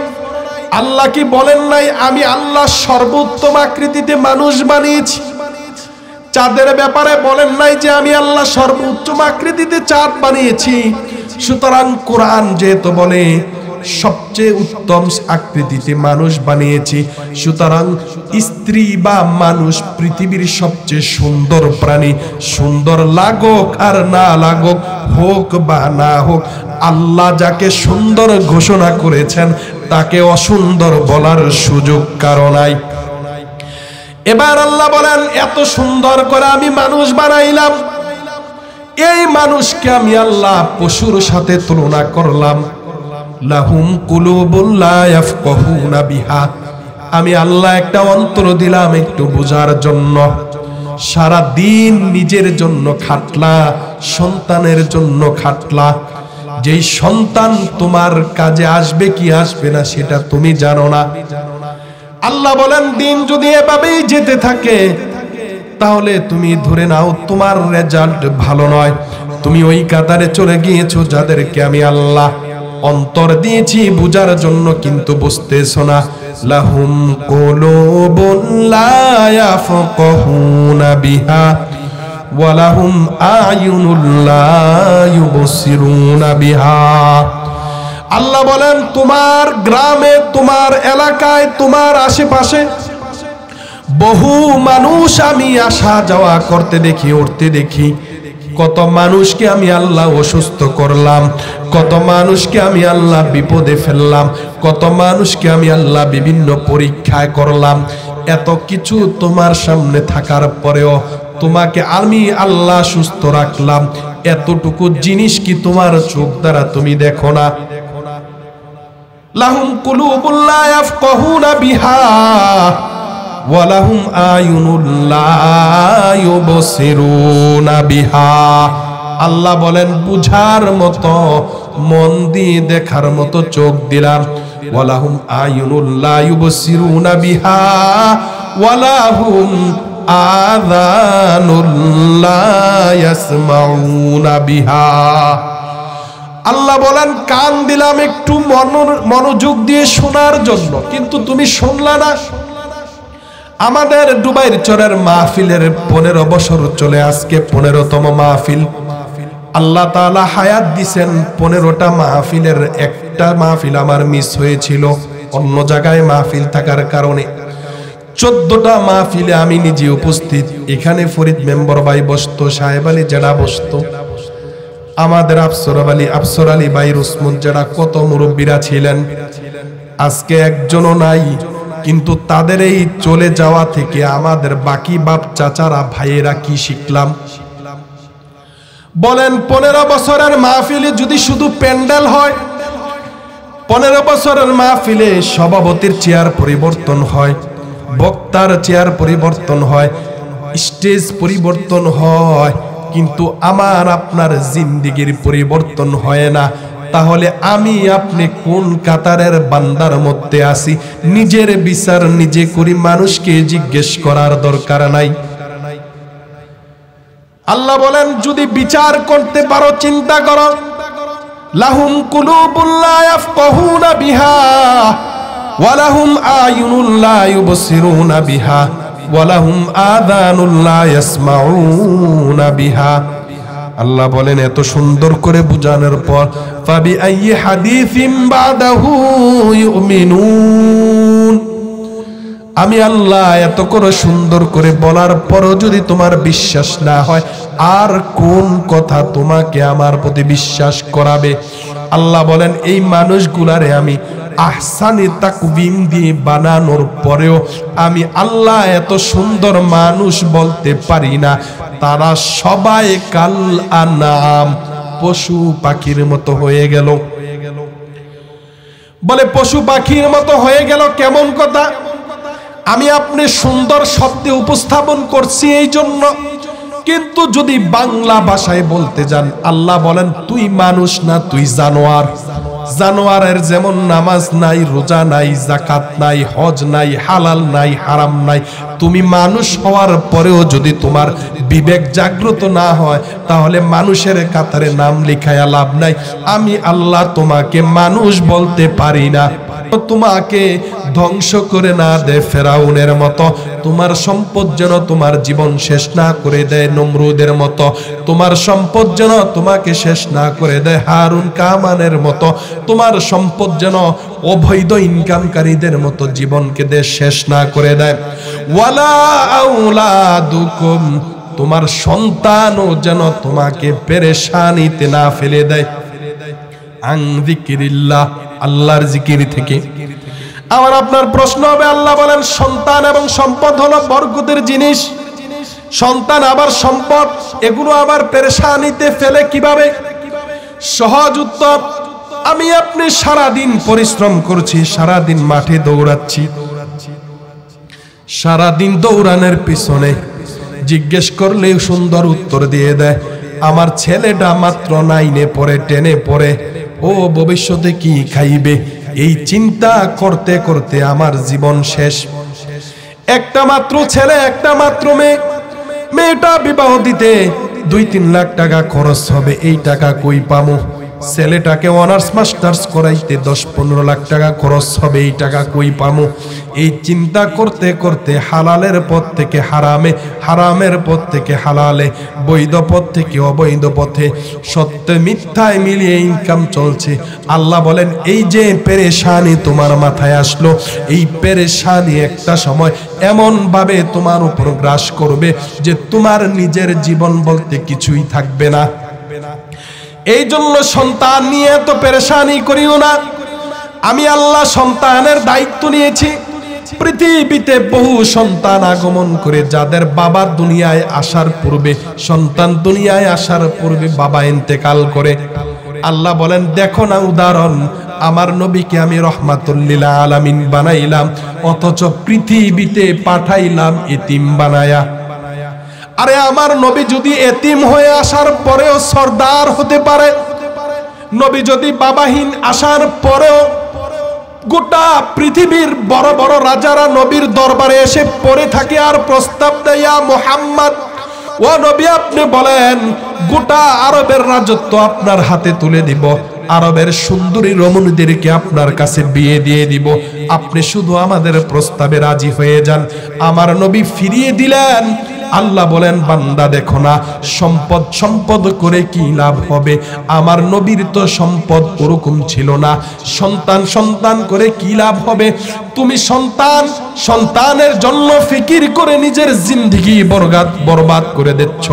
আল্লাহ কি বলেন নাই আমি আল্লাহ সর্বোত্তম আকৃতিতে মানুষ বানিয়েছি? চাঁদের ব্যাপারে বলেন নাই যে আমি আল্লাহ সর্বোত্তম আকৃতিতে চাঁদ বানিয়েছি? সুতরাং কোরআন যেহেতু বলে সবচেয়ে উত্তম আকৃতিতে মানুষ বানিয়েছি, সুতরাং স্ত্রী বা মানুষ পৃথিবীর সবচেয়ে সুন্দর প্রাণী। সুন্দর লাগুক আর না লাগুক, হোক বা না হোক, আল্লাহ যাকে সুন্দর ঘোষণা করেছেন তাকে অসুন্দর বলার সুযোগ কারো নাই। এবার আল্লাহ বলেন এত সুন্দর করে আমি মানুষ বানাইলাম, এই মানুষকে আমি আল্লাহ পশুর সাথে তুলনা করলাম। লাহুম কুলুবুন লা ইয়াফকাহুনা বিহা, আমি আল্লাহ একটা অন্তর দিলাম একটু বোঝার জন্য। সারা দিন নিজের জন্য খাটলা, সন্তানের জন্য খাটলা, যেই সন্তান তোমার কাজে আসবে কি আসবে না সেটা তুমি জানো না। আল্লাহ বলেন দিন যদি এভাবেই যেতে থাকে তাহলে তুমি ধরে নাও তোমার রেজাল্ট ভালো নয়। তুমি ওই কাতারে চলে গিয়েছো যাদেরকে আমি আল্লাহ অন্তর দিয়েছি বুঝার জন্য, কিন্তু বুঝতেছো না। লাহুম কুলুবুন লা ইয়াফকাহুনা বিহা ওয়া লাহুম আ'য়ুনুন লা ইউবসিরুনা বিহা। আল্লাহ বলেন তোমার গ্রামে, তোমার এলাকায়, তোমার আশেপাশে বহু মানুষ আমি আসা যাওয়া করতে দেখি, উঠতে দেখি। কত মানুষকে আমি আল্লাহ অসুস্থ করলাম, কত মানুষকে আমি আল্লাহ বিপদে ফেললাম, কত মানুষকে আমি আল্লাহ বিভিন্ন পরীক্ষায় করলাম। এত কিছু তোমার সামনে থাকার পরেও তোমাকে আমি আল্লাহ সুস্থ রাখলাম। এতটুকু জিনিস কি তোমার চোখ দ্বারা তুমি দেখো না? লাহুম কুলুবুন লা ইয়াফকাহুনা বিহা ওয়া লাহুম আ'য়ুনুন লা ইউবসিরুনা বিহা। আল্লাহ বলেন বুঝার মতো, মন দিয়ে দেখার মতো চোখ দিলাম। ওয়া লাহুম আ'য়ুনুন লা ইউবসিরুনা বিহা ওয়া লাহুম আযানুন লা ইয়াসমাউনা বিহা। আল্লাহ বলেন কান দিলাম একটু মনোযোগ দিয়ে শোনার জন্য, কিন্তু তুমি শুনলা না। আমাদের ডুবাইর চরের মাহফিলের 15 বছর চলে, আজকে 15তম মাহফিল। আল্লাহ তাআলা হায়াত দিছেন 15টা মাহফিলের একটা মাহফিল আমার মিস হয়েছিল অন্য জায়গায় মাহফিল থাকার কারণে। 14টা মাহফিলে আমি নিজে উপস্থিত। এখানে ফরিদ মেম্বার ভাই বসতো, সাহেব আলী জেলা বসতো, আমাদের আফসর আলী ভাই, রুসমুন জেলা, কত মুরব্বীরা ছিলেন। আজকে একজনও নাই, কিন্তু তাদের এই চলে যাওয়া থেকে আমাদের বাকি বাপ চাচারা ভাইয়েরা কি শিখলাম বলেন? 15 বছরের মাহফিলে যদি শুধু প্যান্ডেল হয়, 15 বছরের মাহফিলে সভাপতির চেয়ার পরিবর্তন হয়, বক্তার চেয়ার পরিবর্তন হয়, স্টেজ পরিবর্তন হয়, কিন্তু আমার আপনার জিন্দেগির পরিবর্তন হয় না। তাহলে আমি আপনি কোন কাতারের বান্দার মধ্যে আছি? নিজের বিচার নিজে করি, মানুষকে জিজ্ঞেস করার দরকার নাই। আল্লাহ বলেন যদি বিচার করতে পারো চিন্তা করো। লাহুম কুলুবুন লা ইয়াফকাহুনা বিহা ওয়া লাহুম আ'য়ুনুন লা ইউবসিরুনা বিহা ওয়া লাহুম আযানুন লা ইয়াসমাউনা বিহা। আল্লাহ বলেন এত সুন্দর করে বুঝানোর পর ফাবি আইয়ি হাদিসিম বাদাহু ইউমিনুন, আমি আল্লাহ এত করে সুন্দর করে বলার পরও যদি তোমার বিশ্বাস না হয়, আর কোন কথা তোমাকে আমার প্রতি বিশ্বাস করাবে? আল্লাহ বলেন এই মানুষগুলারে আমি আহসানি তাকবীম দিয়ে বানানোর পরেও আমি আল্লাহ এত সুন্দর মানুষ বলতে পারি না। তারা সবাই কাল আনাম, পশু পাখির মতো হয়ে গেল। বলে পশু পাখির মতো হয়ে গেল কেমন কথা? আমি আপনি সুন্দর শব্দে উপস্থাপন করছি এই জন্য, কিন্তু যদি বাংলা ভাষায় বলতে যান আল্লাহ বলেন তুই মানুষ না তুই জানোয়ার। জানোয়ারের যেমন নামাজ নাই, রোজা নাই, যাকাত নাই, হজ নাই, হালাল নাই, হারাম নাই, তুমি মানুষ হওয়ার পরেও যদি তোমার বিবেক জাগ্রত না হয়, তাহলে মানুষের কাতারে নাম লিখায়া লাভ নাই। আমি আল্লাহ তোমাকে মানুষ বলতে পারি না। তোমাকে ধ্বংস করে না দে ফেরাউনের মতো, তোমার সম্পদ যেন তোমার জীবন শেষ না করে দেয় নমরুদের মতো, তোমার সম্পদ যেন তোমাকে শেষ না করে দেয় হারুন কামানের মতো, তোমার সম্পদ যেন অবৈধ ইনকামকারীদের মতো জীবনকে শেষ না করে দেয়। ওয়ালা আউলাদুকুম, তোমার সন্তানও যেন তোমাকে পেরেশানিতে না ফেলে দেয়। আন যিকিরিল্লাহ, আল্লাহর জিকির থেকে। আমার আপনার প্রশ্ন হবে, আল্লাহ বলেন সন্তান এবং সম্পদ হলো বরকতের জিনিস, সন্তান আবার সম্পদ, এগুলো আবার পেরেশানিতে ফেলে কিভাবে? সহজ উত্তর, আমি আপনি সারাদিন পরিশ্রম করছি, সারাদিন মাঠে দৌড়াচ্ছি, সারাদিন দৌড়ানোর পিছনে জিজ্ঞেস করলে সুন্দর উত্তর দিয়ে দেয়, আমার ছেলেটা মাত্র 9-এ পড়ে, 10-এ পড়ে, ও ভবিষ্যতে কি খাইবে, এই চিন্তা করতে করতে আমার জীবন শেষ। একটা মাত্র ছেলে, একটা মাত্র মেয়ে, মেয়েটা বিবাহ দিতে 2-3 লাখ টাকা খরচ হবে, এই টাকা কই পামু? ছেলেটাকে অনার্স মাস্টার্স করাইতে 10-15 লাখ টাকা খরচ হবে, এই টাকা কই পামু? এই চিন্তা করতে করতে হালালের পথ থেকে হারামে, হারামের পথ থেকে হালালে, বৈধ পথ থেকে অবৈধ পথে, সত্য মিথ্যায় মিলিয়ে ইনকাম চলছে। আল্লাহ বলেন এই যে পেরেশানি তোমার মাথায় আসলো, এই পেরেশানি একটা সময় এমন ভাবে তোমার উপর গ্রাস করবে যে তোমার নিজের জীবন বলতে কিছুই থাকবে না। এই জন্য সন্তান নিয়ে তো পেরেশানি করিও না। আমি আল্লাহ সন্তানের দায়িত্ব নিয়েছি। পৃথিবীতে বহু সন্তান আগমন করে, যাদের বাবা দুনিয়ায় আসার পূর্বে, সন্তান দুনিয়ায় আসার পূর্বে বাবা ইন্তেকাল করে। আল্লাহ বলেন দেখো না উদাহরণ, আমার নবীকে আমি রহমাতুল লিল আলামিন বানাইলাম, অথচ পৃথিবীতে পাঠাইলাম এতিম বানায়া। আরে আমার নবী যদি এতিম হয়ে আসার পরেও সরদার হতে পারে, নবী যদি বাবাহীন আসার পরেও গোটা পৃথিবীর বড় বড় রাজারা নবীর দরবারে এসে পড়ে থাকে আর প্রস্তাব দেয়, ইয়া মুহাম্মদ, ও নবী আপনি বলেন গোটা আরবের রাজত্ব আপনার হাতে তুলে দিব, আরবের সুন্দরী রমণীদেরকে আপনার কাছে বিয়ে দিয়ে দিব, আপনি শুধু আমাদের প্রস্তাবে রাজি হয়ে যান। আমার নবী ফিরিয়ে দিলেন। আল্লাহ বলেন বান্দা দেখো না, সম্পদ সম্পদ করে কি লাভ হবে? আমার নবীর তো সম্পদ ওরকম ছিল না। সন্তান সন্তান করে কি লাভ হবে? তুমি সন্তানের জন্য ফিকির করে নিজের জিন্দেগি বরবাদ করে দিচ্ছ,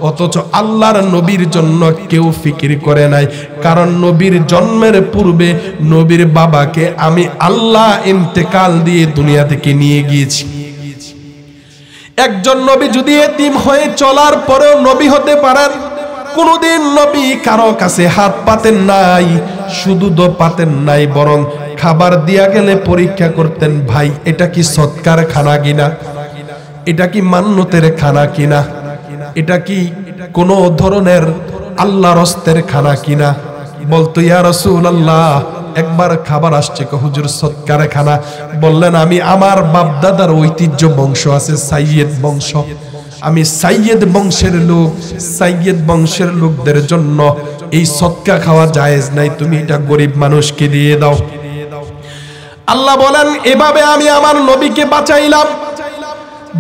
অথচ আল্লাহর নবীর জন্য কেউ ফিকির করে নাই। কারণ নবীর জন্মের পূর্বে নবীর বাবাকে আমি আল্লাহ ইন্তেকাল দিয়ে দুনিয়া থেকে নিয়ে গিয়েছি। একজন নবী যদি এতিম হয়ে চলার পরেও নবী হতে পারেন, কোনদিন নবী কারো কাছে হাত পাতেন নাই, শুধু তো পাতেন নাই, বরং খাবার দিয়া গেলে পরীক্ষা করতেন, ভাই এটা কি সৎকার খানা কিনা, এটা কি মান্নতের খানা কিনা, এটা কি কোন ধরনের আল্লাহর হস্তের খানা কিনা। বলতো ইয়া রাসূলুল্লাহ, একবার খাবার আসছে, হুজুর সৎকার খানা। বললেন আমি আমার বাপ দাদার ঐতিহ্য বংশ আছে, সাইয়েদ বংশ, আমি সাইয়েদ বংশের লোক, সাইয়েদ বংশের লোকদের জন্য এই সৎকা খাওয়া জায়েজ নাই, তুমি এটা গরিব মানুষকে দিয়ে দাও। আল্লাহ বলেন এভাবে আমি আমার নবীকে বাঁচাইলাম।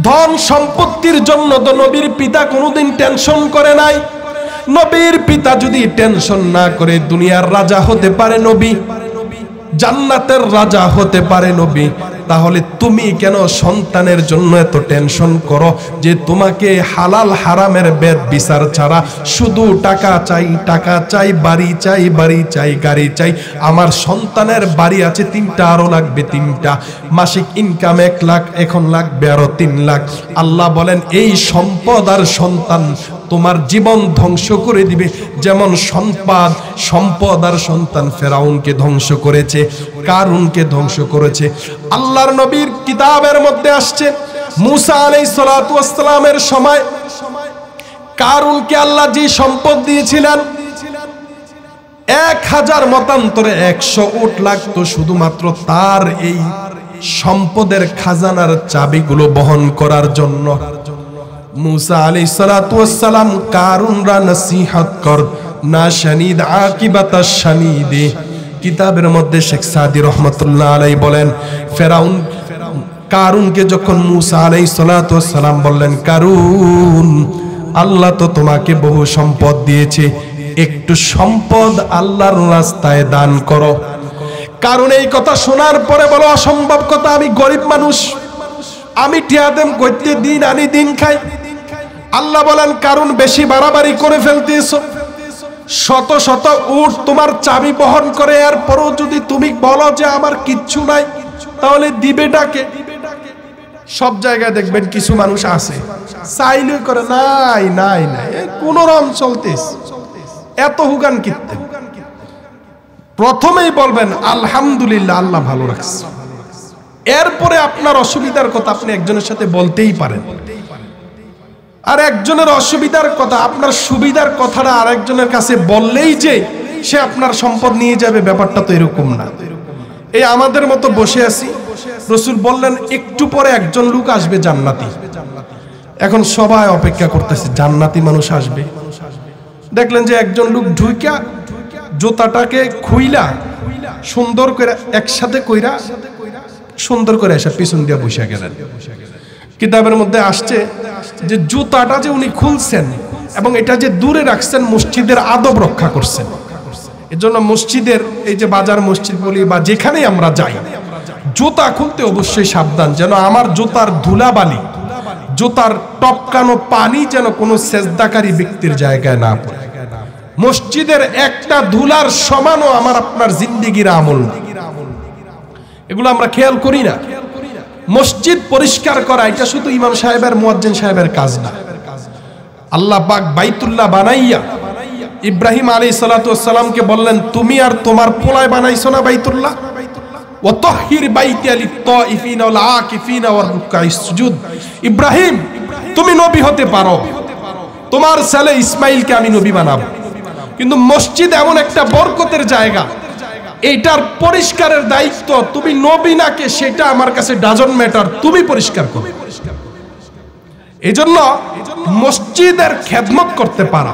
ধন সম্পত্তির জন্য তো নবীর পিতা কোনোদিন টেনশন করে নাই। নবীর পিতা যদি টেনশন না করে দুনিয়ার রাজা হতে পারে নবী, জান্নাতের রাজা হতে পারে নবী, তাহলে তুমি কেন সন্তানের জন্য এত টেনশন করো যে তোমাকে হালাল হারামের বেদ বিচার ছাড়া শুধু টাকা চাই, টাকা চাই, বাড়ি চাই, বাড়ি চাই, গাড়ি চাই। আমার সন্তানের বাড়ি আছে 3টা, আরো লাগবে 3টা, মাসিক ইনকাম 1 লাখ, এখন লাগবে আরো 3 লাখ। আল্লাহ বলেন এই সম্পদ আর সন্তান তোমার জীবন ধ্বংস করে দিবে, যেমন সম্পদ আর সন্তান ফেরাউনকে ধ্বংস করেছে, কারুনকে ধ্বংস করেছে। আল্লাহর নবীর কিতাবের মধ্যে আসছে মুসা আলাইহিস সালাতু ওয়াস সালামের সময় কারুনকে আল্লাহ যে সম্পদ দিয়েছিলেন, 1000 মতান্তরে 100 উট লাগতো শুধুমাত্র তার এই সম্পদের খাজানার চাবিগুলো বহন করার জন্য। মুসা আলাইহিস সালাতু ওয়াস সালাম কারুনরা নসিহত কর না শানিদ আকিবাতা শানিদে। কিতাবের মধ্যে শেখ সাদি রহমাতুল্লাহ আলাইহি বলেন, ফেরাউন কারুনকে যখন মুসা আলাইহিস সালাতু ওয়াস সালাম বললেন, কারুন আল্লাহ তো তোমাকে বহু সম্পদ দিয়েছে, একটু সম্পদ আল্লাহর রাস্তায় দান করো। কারণ এই কথা শোনার পরে বলো, অসম্ভব কথা, আমি গরিব মানুষ, আমি টিয়াদেম করতে দিন আনি দিন খাই। আল্লাহ বলেন, কারণ বেশি বাড়াবাড়ি করে ফেলতেছো, শত শত উট তোমার চাবি বহন করে, এরপরও যদি তুমি বলো যে আমার কিচ্ছু নাই, তাহলে দিবে ডাকে। সব জায়গায় দেখবেন কিছু মানুষ আছে চাইলে করে নাই নাই নাই, কোন রকম চলতেছে, এত হুগান কিনতে। প্রথমেই বলবেন আলহামদুলিল্লাহ, আল্লাহ ভালো রাখছে। এরপরে আপনার অসুবিধার কথা আপনি একজনের সাথে বলতেই পারেন, আর একজনের অসুবিধার কথা, আপনার সুবিধার কথাটা আরেকজনের কাছে বললেই যে সে আপনার সম্পদ নিয়ে যাবে, ব্যাপারটা তো এরকম না। এই আমাদের মতো বসে আছি, রাসূল বললেন একটু পরে একজন লোক আসবে জান্নাতি। এখন সবাই অপেক্ষা করতেছে জান্নাতি মানুষ আসবে। দেখলেন যে একজন লোক ঢুইকা জুতাটাকে খুইলা সুন্দর করে একসাথে কইরা সুন্দর করে এসে পিছন দিয়ে বসে গেলেন। কিতাবের মধ্যে আসছে যে জুতাটা যে উনি খুলছেন এবং এটা যে দূরে রাখছেন, মসজিদের আদব রক্ষা করছেন। এজন্য মসজিদের এই যে বাজার মসজিদ বলি বা যেখানেই আমরা যাই, জুতা খুলতে অবশ্যই সাবধান, যেন আমার জুতার ধুলাবালি, জুতার টপকানো পানি যেন কোনো সেজদাকারী ব্যক্তির জায়গায় না পড়ে। মসজিদের একটা ধুলার সমানও আমার আপনার জিন্দেগির আমল না, এগুলো আমরা খেয়াল করি না। মসজিদ পরিষ্কার করা এটা শুধু ইমাম সাহেবের, মুয়াজ্জিন সাহেবের কাজ না। আল্লাহ পাক বাইতুল্লাহ বানাইয়া ইব্রাহিম আলাইহিস সালাতু ওয়াস সালামকে বললেন, তুমি আর তোমার পোলায় বানাইছো না বাইতুল্লাহ, ওয়া তাহহির বাইতি লিত-তাইফিনা ওয়াল আকিফিনা ওয়ার রুকআইস সুজুদ। ইব্রাহিম, তুমি নবী হতে পারো, তোমার ছেলে ইসমাইলকে আমি নবী বানাবো, কিন্তু মসজিদ এমন একটা বরকতের জায়গা, এইটার পরিষ্কারের দায়িত্ব তুমি নবী নাকে সেটা আমার কাছে ডাজন্ট ম্যাটার, তুমি পরিষ্কার করো। এজন্য মসজিদের খেদমত করতে পারা,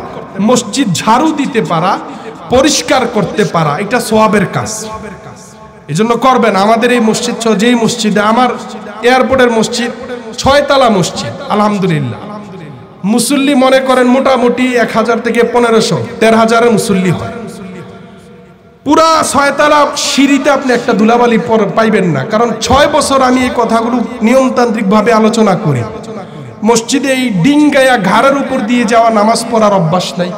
মসজিদ ঝাড়ু দিতে পারা, পরিষ্কার করতে পারা, এটা সওয়াবের কাজ। এজন্য করবেন। আমাদের এই মসজিদ, যেই মসজিদে, আমার এয়ারপোর্টের মসজিদ 6 তলা মসজিদ, আলহামদুলিল্লাহ মুসল্লি মনে করেন মোটামুটি 1000 থেকে 1500 13,000 মুসল্লি হয়। পুরা 6 তলা সিঁড়িতে আপনি একটা ধুলাবালি পাইবেন না, কারণ 6 বছর আমি এই কথাগুলো নিয়মতান্ত্রিক ভাবে আলোচনা করি। মসজিদে এই ডিঙ্গায়া ঘাড়ের উপর দিয়ে যাওয়া নামাজ পড়ার অভ্যাস নাই।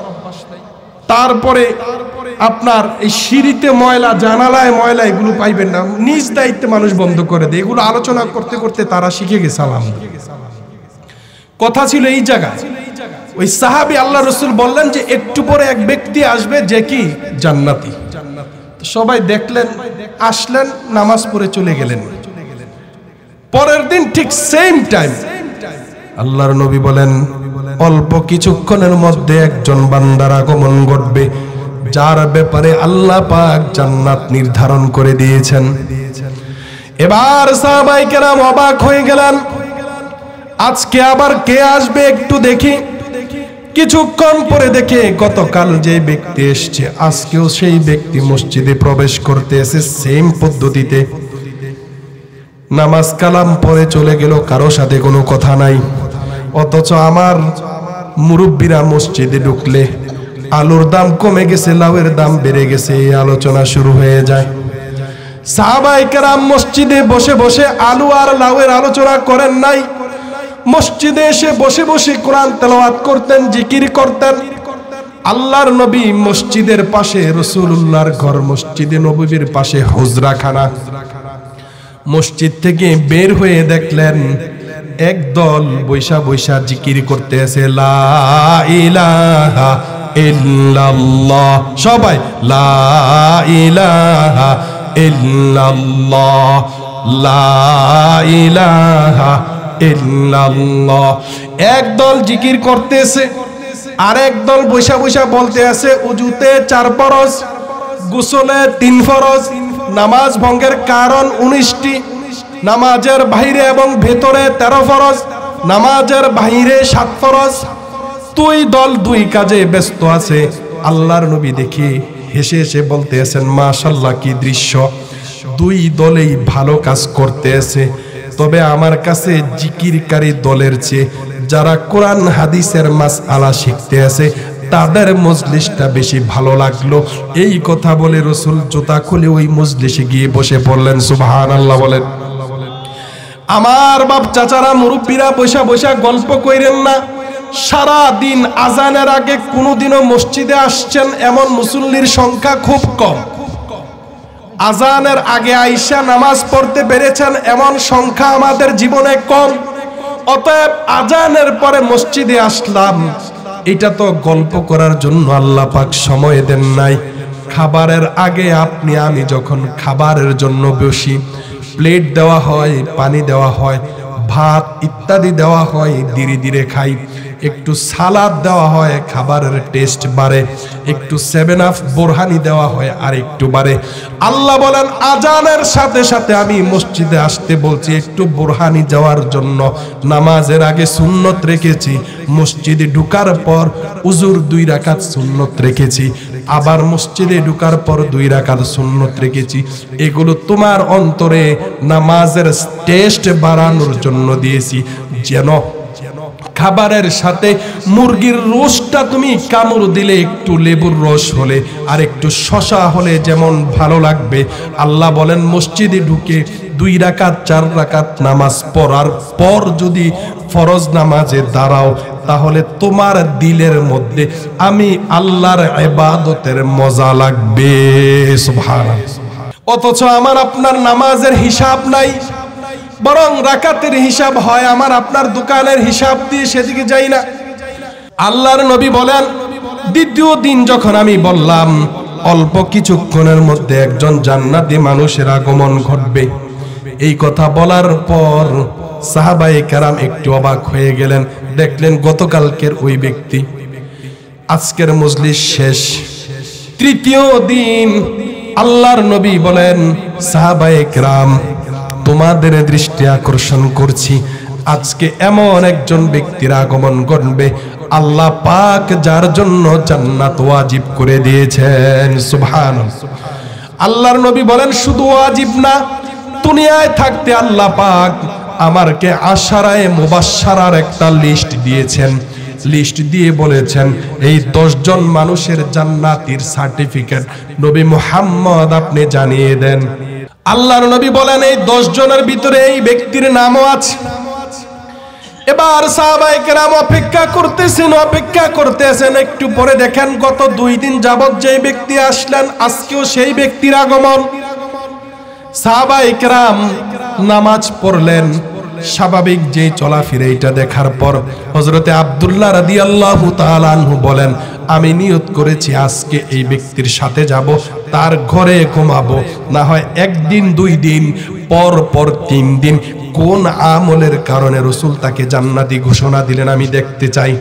তারপরে আপনার এই সিঁড়িতে ময়লা, জানালায় ময়লা, এগুলো পাইবেন না। নিজ দায়িত্বে মানুষ বন্ধ করে দেয়। এগুলো আলোচনা করতে করতে তারা শিখে গেছে। কথা ছিল এই জায়গায়, ওই সাহাবী আল্লাহ রাসূল বললেন যে একটু পরে এক ব্যক্তি আসবে যে কি জান্নাতি। সবাই দেখলেন, আসলেন, নামাজ পড়ে চলে গেলেন। পরের দিন ঠিক সেম টাইম আল্লাহর নবী বলেন, অল্প কিছুক্ষণের মধ্যে একজন বান্দার আগমন ঘটবে যার ব্যাপারে আল্লাহ পাক জান্নাত নির্ধারণ করে দিয়েছেন। এবার সাহাবায়ে কেরাম অবাক হয়ে গেলেন, আজকে আবার কে আসবে একটু দেখি। কিছুক্ষণ পরে দেখে গতকাল যে ব্যক্তি এসেছে, আজকেও সেই ব্যক্তি মসজিদে প্রবেশ করতে এসে সেম পদ্ধতিতে নামাজ কালাম পরে চলে গেল, কারো সাথে কোনো কথা নাই। অথচ আমার মুরব্বীরা মসজিদে ঢুকলে আলুর দাম কমে গেছে, লাউয়ের দাম বেড়ে গেছে, এই আলোচনা শুরু হয়ে যায়। সাহাবায়ে কেরাম মসজিদে বসে বসে আলু আর লাউয়ের আলোচনা করেন নাই, মসজিদে এসে বসে বসে কোরআন তেলাওয়াত করতেন, জিকির করতেন। আল্লাহর নবী মসজিদের পাশে রাসূলুল্লাহর ঘর, মসজিদে নববীর পাশে হুজরাখানা। মসজিদ থেকে বের হয়ে দেখলেন একদল বৈশা বৈশা জিকির করতে আছে, লা ইলাহা ইল্লাল্লাহ। সবাই লা ইলাহা ইল্লাল্লাহ, লা ইলাহা ইল্লাল্লাহ। একদল জিকির করতেছে, আর একদল বৈশা বৈশা বলতে আছে, উজুতে 4 ফরজ, গোসলে 3 ফরজ, নামাজ ভঙ্গের কারণ 19টি, নামাজের বাইরে এবং ভেতরে 13 ফরজ, নামাজের বাইরে 7 ফরজ। দুই দল দুই কাজে ব্যস্ত আছে। আল্লাহর নবী দেখে হেসে হেসে বলতেছেন, মাশাআল্লাহ কি দৃশ্য, দুই দলেই ভালো কাজ করতে আছে। তবে আমার কাছে জিকিরকারী দলের চেয়ে যারা কোরআন হাদিসের মাসআলা শিখতে আছে তাদের মজলিসটা বেশি ভালো লাগলো। এই কথা বলে রাসূল জুতা খুলে ওই মজলিসে গিয়ে বসে পড়লেন। সুবহানাল্লাহ বলেন। আমার বাপ চাচারা মুরব্বীরা বসা বসা গল্প কইরেন না। সারা দিন আজানের আগে কোনোদিনও মসজিদে আসছেন এমন মুসল্লির সংখ্যা খুব কম। আজানের আগে আইসা নামাজ পড়তে পেরেছেন এমন সংখ্যা আমাদের জীবনে কম। অতএব আজানের পরে মসজিদে আসলাম, এটা তো গল্প করার জন্য আল্লাহ পাক সময় দেন নাই। খাবারের আগে আপনি আমি যখন খাবারের জন্য বসি, প্লেট দেওয়া হয়, পানি দেওয়া হয়, ভাত ইত্যাদি দেওয়া হয়, ধীরে ধীরে খাই। একটু সালাদ দেওয়া হয়, খাবারের টেস্ট বাড়ে। একটু 7 আপ বোরহানি দেওয়া হয়, আর একটু বাড়ে। আল্লাহ বলেন আজানের সাথে সাথে আমি মসজিদে আসতে বলছি একটু বোরহানি যাওয়ার জন্য। নামাজের আগে সুন্নত রেখেছি, মসজিদে ঢুকার পর উজুর 2 রাকাত সুন্নত রেখেছি, আবার মসজিদে ঢুকার পর 2 রাকাত সুন্নত রেখেছি। এগুলো তোমার অন্তরে নামাজের টেস্ট বাড়ানোর জন্য দিয়েছি, যেন খাবারের সাথে মুরগির রোস্টটা তুমি কামড় দিলে একটু লেবুর রস হলে আর একটু শশা হলে যেমন ভালো লাগবে। আল্লাহ বলেন মসজিদে ঢুকে 2 রাকাত 4 রাকাত নামাজ পড়ার পর যদি ফরজ নামাজে দাঁড়াও, তাহলে তোমার দিলের মধ্যে আমি আল্লাহর ইবাদতের মজা লাগবে। সুবহানাল্লাহ। অথচ আমার আপনার নামাজের হিসাব নাই, বরং রাকাতের হিসাব হয় আমার আপনার দোকানের হিসাব দিয়ে, সেদিকে যাই না। আল্লাহর নবী বলেন দ্বিতীয় দিন যখন আমি বললাম অল্প কিছুক্ষণের মধ্যে একজন জান্নাতি মানুষের আগমন ঘটবে, এই কথা বলার পর সাহাবায়ে কেরাম একটু অবাক হয়ে গেলেন। দেখলেন গতকালকের ওই ব্যক্তি, আজকের মজলিস শেষ, তৃতীয় দিন। আল্লাহর নবী বলেন সাহাবায়ে কেরাম তোমাদের দৃষ্টি আকর্ষণ করছি, আজকে এমন একজন ব্যক্তির আগমন ঘটবে আল্লাহ পাক যার জন্য জান্নাত ওয়াজিব করে দিয়েছেন। সুবহানাল্লাহ। আল্লাহর নবী বলেন শুধু ওয়াজিব না, দুনিয়ায় থাকতে আল্লাহ পাক আমারকে আশারায়ে মুবাশশারার একটা লিস্ট দিয়েছেন। লিস্ট দিয়ে বলেছেন এই 10 জন মানুষের জান্নাতের সার্টিফিকেট নবী মুহাম্মদ আপনি জানিয়ে দেন। আল্লাহর নবী বলেন এই 10 জনের ভিতরে এই ব্যক্তির নামও আছে। এবার সাহাবায়ে কেরাম অপেক্ষা করতেছেন। একটু পরে দেখেন গত 2 দিন যাবত যেই ব্যক্তি আসলেন আজকেও সেই ব্যক্তির আগমন। সাহাবায়ে কেরাম নামাজ পড়লেন, স্বাভাবিক যে চলাফেরা এটা দেখার পর হযরতে আব্দুল্লাহ রাদিয়াল্লাহু তাআলা আনহু বলেন আমি নিয়ত করেছি আজকে এই ব্যক্তির সাথে যাব, তার ঘরে ঘুমাবো, না হয় 1 দিন 2 দিন পর পর 3 দিন কোন আমলের কারণে রাসূল তাকে জান্নাতি ঘোষণা দিলেন আমি দেখতে চাই।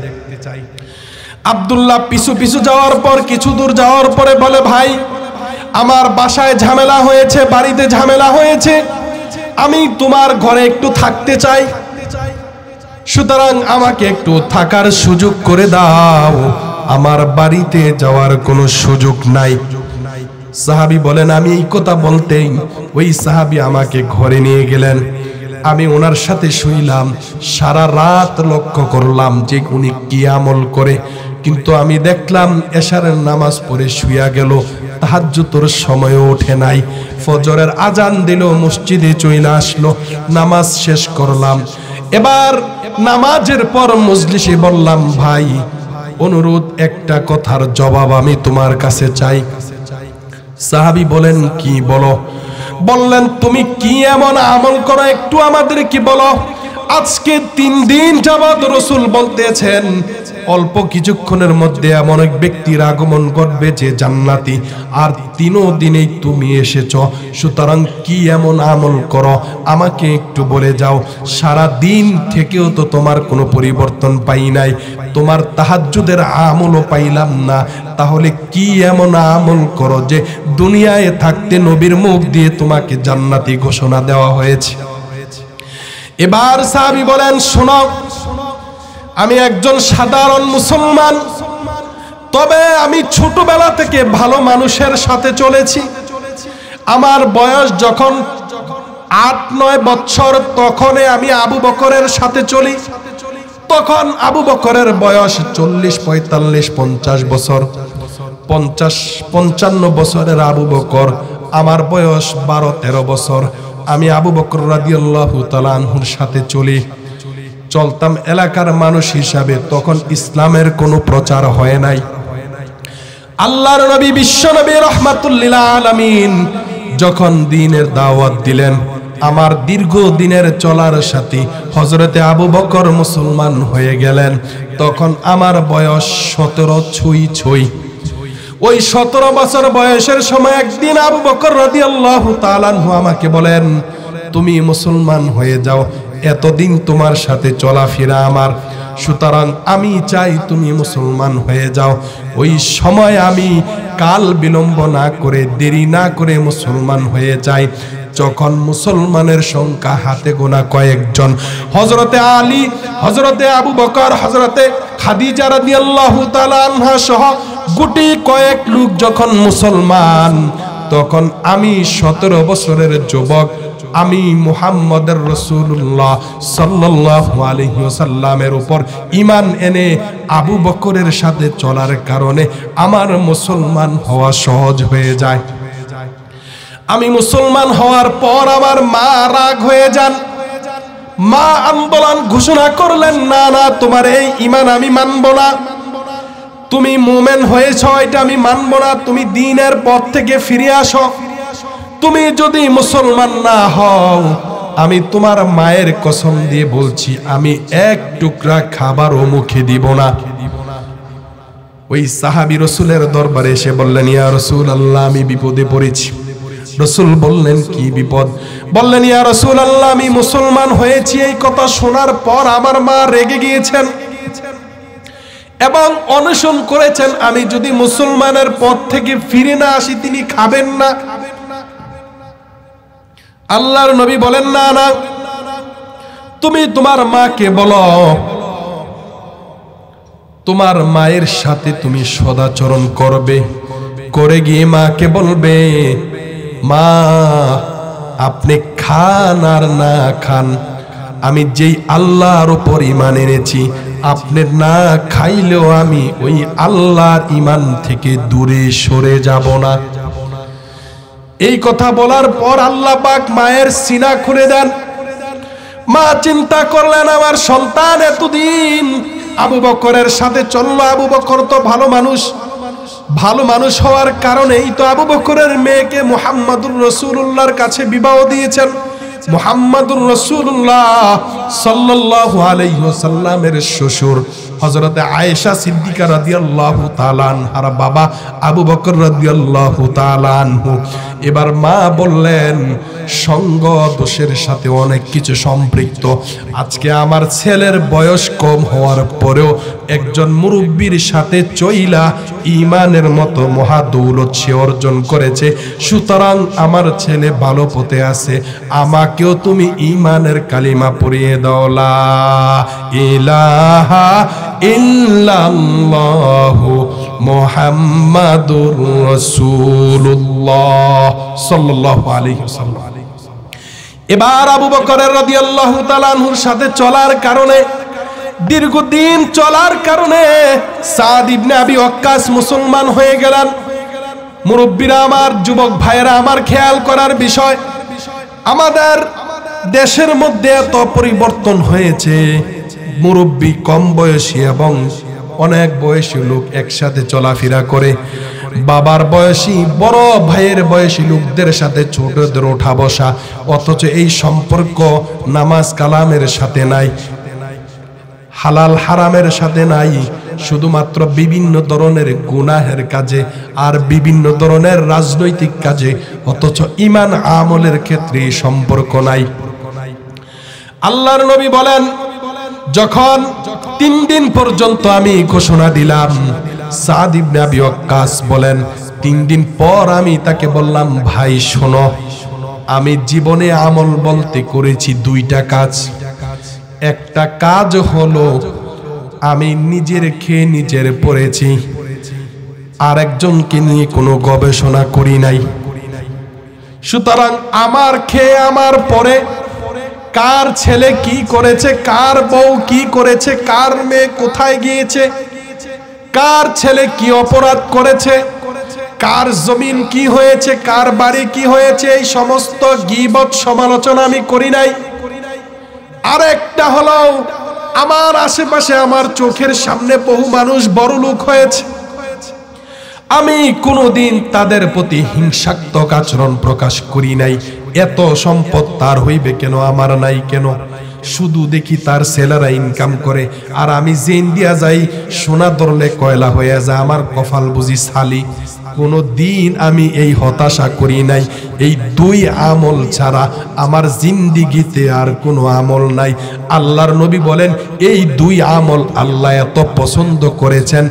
আব্দুল্লাহ পিছু পিছু যাওয়ার পর কিছু দূর যাওয়ার পরে বলে ভাই আমার বাসায় ঝামেলা হয়েছে, বাড়িতে ঝামেলা হয়েছে, আমি তোমার ঘরে একটু থাকতে চাই, সুতরাং আমাকে একটু থাকার সুযোগ করে দাও, আমার বাড়িতে যাওয়ার কোনো সুযোগ নাই। সাহাবী বলেন আমি এই কথা বলতেই ওই সাহাবী আমাকে ঘরে নিয়ে গেলেন। আমি ওনার সাথে শুইলাম, সারা রাত লক্ষ্য করলাম যে উনি কি আমল করে, কিন্তু আমি দেখলাম এশারের নামাজ পড়ে শুইয়া গেল, তাহাজ্জুদের সময় ওঠে নাই, ফজরের আজান দিল, মসজিদে চলে আসলো, নামাজ শেষ করলাম। এবার নামাজের পর মজলিসে বললাম ভাই অনুরোধ একটা কথার জবাব আমি তোমার কাছে চাই। সাহাবী বলেন কি বলো? বললেন তুমি কি এমন আমল করো একটু আমাদের কি বলো। আজকে 3 দিন যাবত রাসূল বলতেছেন অল্প কিছুক্ষণের মধ্যে এমন এক ব্যক্তির আগমন ঘটবে যে জান্নাতি, আর 3 দিনেই তুমি এসেছো। সুতরাং কি এমন আমল করো আমাকে একটু বলে যাও। সারা দিন থেকেও তো তোমার কোনো পরিবর্তন পাই নাই, তোমার তাহাজ্জুদের আমলও পাইলাম না, তাহলে কি এমন আমল করো যে দুনিয়ায় থাকতে নবীর মুখ দিয়ে তোমাকে জান্নাতি ঘোষণা দেওয়া হয়েছে। এবার সাহাবী বলেন, শোনো, আমি একজন সাধারণ মুসলমান, তবে আমি ছোটবেলা থেকে ভালো মানুষের সাথে চলেছি। আমার বয়স যখন 8-9 বছর, তখনই আমি আবু বকরের সাথে চলি। তখন আবু বকরের বয়স 40, 45, 50 বছর। 50-55 বছরের আবু বকর, আমার বয়স 12-13 বছর। আমি আবু বকর রাদিয়াল্লাহু তাআলা আনহুর সাথে চলি। চলতাম এলাকার মানুষ হিসাবে, তখন ইসলামের কোনো প্রচার হয় নাই। আল্লাহর নবী বিশ্ব নবী রাহমাতুল লিল আলামিন যখন দ্বীনের দাওয়াত দিলেন, আমার দীর্ঘ দিনের চলার সাথী হযরতে আবু বকর মুসলমান হয়ে গেলেন। তখন আমার বয়স 17 ছুঁই। ওই 17 বছর বয়সের সময় একদিন আবু বকর রাদিয়াল্লাহু তাআলা আনহু আমাকে বলেন, তুমি মুসলমান হয়ে যাও, এতদিন তোমার সাথে চলাফেরা আমার, সুতরাং আমি চাই তুমি মুসলমান হয়ে যাও। ওই সময় আমি কাল বিলম্ব না করে, দেরি না করে মুসলমান হয়ে যাই। যখন মুসলমানের সংখ্যা হাতে গোনা কয়েকজন, হযরতে আলী, হযরতে আবু বকর, হযরতে খাদিজা রাদিয়াল্লাহু তাআলা আনহা সহ গুটি কয়েক লোক যখন মুসলমান, তখন আমি 17 বছরের যুবক, আমি মুহাম্মদের রাসূলুল্লাহ সাল্লাল্লাহু আলাইহি ওয়াসাল্লামের উপর ঈমান এনে আবু বকরের সাথে চলার কারণে আমার মুসলমান হওয়া সহজ হয়ে যায়। আমি মুসলমান হওয়ার পর আমার মা রাগ হয়ে যান। মা আন্দোলন ঘোষণা করলেন, না না, তোমার এই ঈমান আমি মানব না, তুমি মুমিন হয়েছো এটা আমি মানব না, তুমি দ্বীনের পথ থেকে ফিরে আসো। তুমি যদি মুসলমান না হও, আমি তোমার মায়ের কসম দিয়ে বলছি, আমি এক টুকরা খাবারও মুখে দিব না। ওই সাহাবী রাসূলের দরবারে এসে বললেন, ইয়া রাসূলুল্লাহ, আমি বিপদে পড়েছি। রাসূল বললেন, কি বিপদ? বললেন, ইয়া রাসূলুল্লাহ, আমি মুসলমান হয়েছি। এই কথা শোনার পর আমার মা রেগে গিয়েছেন এবং অনশন করেছেন, আমি যদি মুসলমানের পথ থেকে ফিরে না আসি তিনি খাবেন না। আল্লাহর নবী বলেন, না না, তুমি তোমার মাকে বলো, তোমার মায়ের সাথে তুমি সদাচরণ করবে, করে গিয়ে মাকে বলবে, মা আপনি খান আর না খান, আমি যেই আল্লাহর উপর ঈমান এনেছি, আপনি না খাইলেও আমি ওই আল্লাহর ঈমান থেকে দূরে সরে যাব না। এই কথা বলার পর আল্লাহ পাক মায়ের সিনা খুলে দেন। মা চিন্তা করলেন, আমার সন্তান এতদিন আবু বকরের সাথে চললো, আবু বকর তো ভালো মানুষ, ভালো মানুষ হওয়ার কারণেই তো আবু বকরের মেয়েকে মুহাম্মাদুর রাসূলুল্লাহর কাছে বিবাহ দিয়েছেন। মুহাম্মাদুর রাসূলুল্লাহ সাল্লাল্লাহু আলাইহি ওয়াসাল্লামের শ্বশুর হযরতে আয়েশা সিদ্দিকা রাদিয়াল্লাহু তাআলা আনহার বাবা আবু বকর রাদিয়াল্লাহু তাআলা আনহু। এবার মা বললেন, সঙ্গ দোষের সাথে অনেক কিছু সম্পৃক্ত। আজকে আমার ছেলের বয়স কম হওয়ার পরেও একজন মুরব্বীর সাথে চইলা ঈমানের মতো মহা দৌলত সে অর্জন করেছে, সুতরাং আমার ছেলে ভালো পথে আছে, আমাকেও তুমি ঈমানের কালিমা পড়িয়ে দাও, লা ইলাহা ইল্লাল্লাহু মুহাম্মাদুর রাসূলুল্লাহ সাল্লাল্লাহু আলাইহি ওয়াসাল্লাম। এবার আবু বকর রাদিয়াল্লাহু তাআলা আনহুর সাথে চলার কারণে, দীর্ঘদিন চলার কারণে সাদ ইবনে আবি ওয়াক্কাস মুসলমান হয়ে গেলেন। মুরব্বীরা আমার, যুবক ভাইয়েরা আমার, খেয়াল করার বিষয়, আমাদের দেশের মধ্যে এত পরিবর্তন হয়েছে, মুরব্বী কম বয়সী এবং অনেক বয়সী লোক একসাথে চলাফেরা করে। বাবার বয়সী বড় ভাইয়ের বয়সী লোকদের সাথে ছোটদের ওঠা বসা, অথচ এই সম্পর্ক নামাজ কালামের সাথে নাই, হালাল হারামের সাথে নাই, শুধুমাত্র বিভিন্ন ধরনের গুনাহের কাজে আর বিভিন্ন ধরনের রাজনৈতিক কাজে, অথচ ঈমান আমলের ক্ষেত্রে সম্পর্ক নাই। আল্লাহর নবী বলেন, যখন 3 দিন পর্যন্ত আমি ঘোষণা দিলাম, সাদ ইবনে আবি ওয়াক্কাস বলেন 3 দিন পর আমি তাকে বললাম, ভাই শোনো, আমি জীবনে আমল বলতে করেছি 2টা কাজ। একটা কাজ হলো আমি নিজের খেয়ে নিজের পড়েছি, আর একজনকে নিয়ে কোনো গবেষণা করি নাই। সুতরাং আমার খেয়ে আমার পরে কার ছেলে কি করেছে, কার বউ কি করেছে, কার মেয়ে কোথায় গিয়েছে, কার ছেলে কি অপরাধ করেছে, কার জমিন কি হয়েছে, কার বাড়ি কি হয়েছে, এই সমস্ত গীবত সমালোচনা আমি করি নাই। আর একটা হলো আমার আশেপাশে আমার চোখের সামনে বহু মানুষ বড় লোক হয়েছে, আমি কোনোদিন তাদের প্রতি হিংসাত্মক আচরণ প্রকাশ করি নাই। এত সম্পদ তার হইবে কেন, আমার নাই কেন? শুধু দেখি তার ছেলেরা ইনকাম করে, আর আমি জেন দিয়া যাই, সোনা ধরলে কয়লা হয়ে যায়, আমার কপাল বুঝি ছালি। কোনো দিন আমি এই হতাশা করি নাই। এই 2 আমল ছাড়া আমার জিন্দিগিতে আর কোনো আমল নাই। আল্লাহর নবী বলেন, এই 2 আমল আল্লাহ এত পছন্দ করেছেন,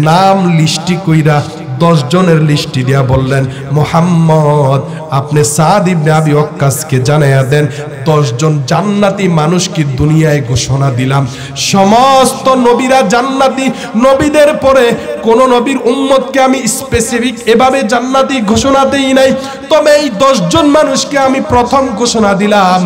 নাম লিস্টি কইরা 10 জনের লিস্টি দিয়া বললেন, মুহাম্মদ আপনি সাদ ইবনে আবি ওয়াক্কাসকে জানাইয়া দেন 10 জন জান্নাতি মানুষকে দুনিয়ায় ঘোষণা দিলাম। সমস্ত নবীরা জান্নাতি, নবীদের পরে কোন নবীর উম্মতকে আমি স্পেসিফিক এভাবে জান্নাতি ঘোষণা দেই নাই, তবে এই 10 জন মানুষকে আমি প্রথম ঘোষণা দিলাম,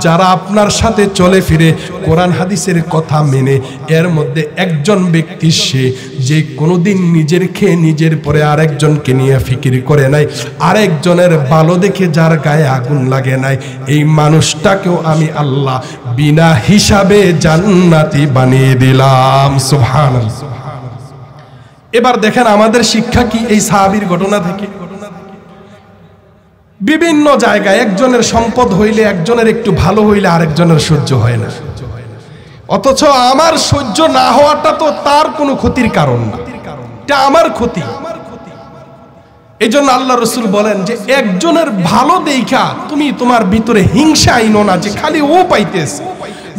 যারা আপনার সাথে চলে ফিরে কোরআন হাদিসের কথা মেনে। এর মধ্যে একজন ব্যক্তি সে যে কোনোদিন নিজের খেয়ে নিজের পরে আরেকজনকে নিয়ে ফিকির করে নাই, আরেকজনের ভালো দেখে যার গায়ে আগুন লাগে নাই, এই মানুষটাকেও আমি আল্লাহ বিনা হিসাবে জান্নাতি বানিয়ে দিলাম। সুবহানাল্লাহ। এবার দেখেন আমাদের শিক্ষা কি এই সাহাবীর ঘটনা থেকে? বিভিন্ন জায়গায় একজনের সম্পদ হইলে, একজনের একটু ভালো হইলে আরেকজনের সহ্য হয় না, অথচ আমার সহ্য না হওয়াটা তো তার কোনো ক্ষতির কারণ না, এটা আমার ক্ষতি। এই জন্য আল্লাহ রসুল বলেন যে একজনের ভালো দেখা তুমি তোমার ভিতরে হিংসা আইনো না যে খালি ও পাইতেছে,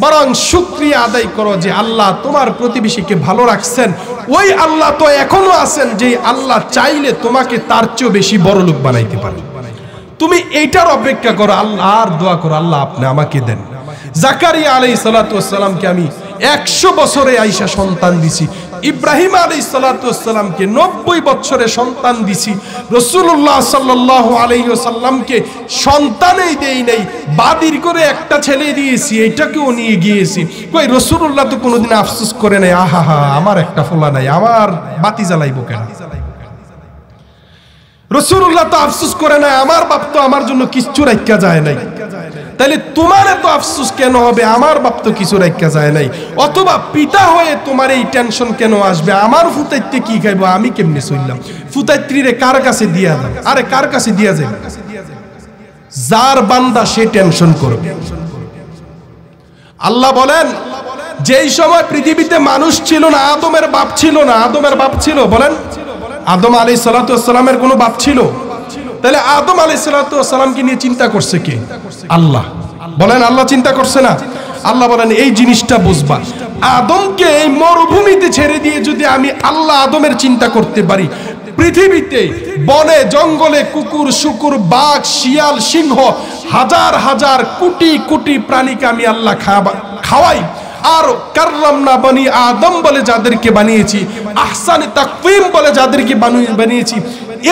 বরং শুকরিয়া আদায় করো যে আল্লাহ তোমার প্রতিবেশীকে ভালো রাখছেন, ওই আল্লাহ তো এখনো আছেন যে আল্লাহ চাইলে তোমাকে তার চেয়েও বেশি বড় লোক বানাইতে পারে। তুমি এইটার অপেক্ষা করো, আল্লাহ আর দোয়া করো, আল্লাহ আপনি আমাকে দেন। জাকারিয়া আলাইহিস সালাতু ওয়াস সালামকে আমি 100 বছরে আইসা সন্তান দিছি, ইব্রাহিম আলাইহিস সালাতু ওয়াস সালামকে 90 বছরে সন্তান দিছি, রাসূলুল্লাহ সাল্লাল্লাহু আলাইহি ওয়াসাল্লামকে সন্তানই দেই নাই, বাদির করে একটা ছেলে দিয়েছি, এটাকেও নিয়ে গিয়েছি। কই রাসূলুল্লাহ তো কোনোদিন আফসোস করে নাই, আহা আমার একটা ফোলা নাই, আমার বাতি জ্বালাইবো কেন? রাসূলুল্লাহ তো আফসোস করে নাই, আমার বাপ তো আমার জন্য কিচ্ছু রাখা যায় নাই, তাহলে তোমার এত আফসোস কেন হবে? আমার বাপ তো কিছু রাখা যায় নাই। অথবা পিতা হয়ে তোমার এই টেনশন কেন আসবে? আমার ফুতাইতে কি খাইবো, আমি কেমনে চললাম? ফুতাইত্রীরে কার কাছে দিয়া যায়? আরে কার কাছে দিয়া যায়? যার বান্দা সে টেনশন করবে। আল্লাহ বলেন, যেই সময় পৃথিবীতে মানুষ ছিল না, আদমের বাপ ছিল না, আদমের বাপ ছিল, বলেন আদম আলাইহিস সালাতু ওয়াস সালামের কোনো বাপ ছিল? তাহলে আদম আলাইহিস সালাতু ওয়াস সালামকে নিয়ে চিন্তা করছে কে? আল্লাহ। বলেন আল্লাহ চিন্তা করছে না? আল্লাহ বলেন এই জিনিসটা বুঝবা, আদমকে এই মরুভূমিতে ছেড়ে দিয়ে যদি আমি আল্লাহ আদমের চিন্তা করতে পারি, পৃথিবীতে বনে জঙ্গলে কুকুর শুকুর বাঘ শিয়াল সিংহ হাজার হাজার কোটি কোটি প্রাণীকে আমি আল্লাহ খাওয়াই, আর কাররামনা বনি আদম বলে যাদেরকে বানিয়েছি, আহসানে তাকওয়িম বলে যাদেরকে বানিয়েছি,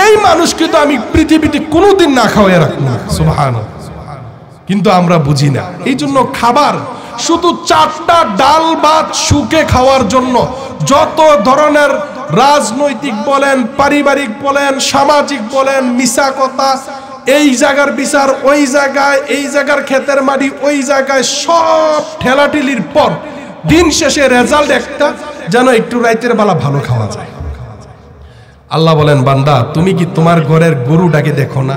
এই মানুষকে তো আমি পৃথিবীতে কোনোদিন না খাওয়াই রাখবো না। সুবহানাল্লাহ। কিন্তু আমরা বুঝি না, এই জন্য খাবার শুধু 4টা ডাল ভাত শুকে খাওয়ার জন্য যত ধরনের রাজনৈতিক বলেন, পারিবারিক বলেন, সামাজিক বলেন, মিছা কথা, এই জায়গার বিচার ওই জায়গায়, এই জায়গার ক্ষেতের মাটি ওই জায়গায়, সব ঠেলাঠেলির পর দিন শেষে রেজাল্ট একটা, যেন একটু রাতের বেলা ভালো খাওয়া যায়। আল্লাহ বলেন, বান্দা তুমি কি তোমার ঘরের গরুটাকে দেখো না?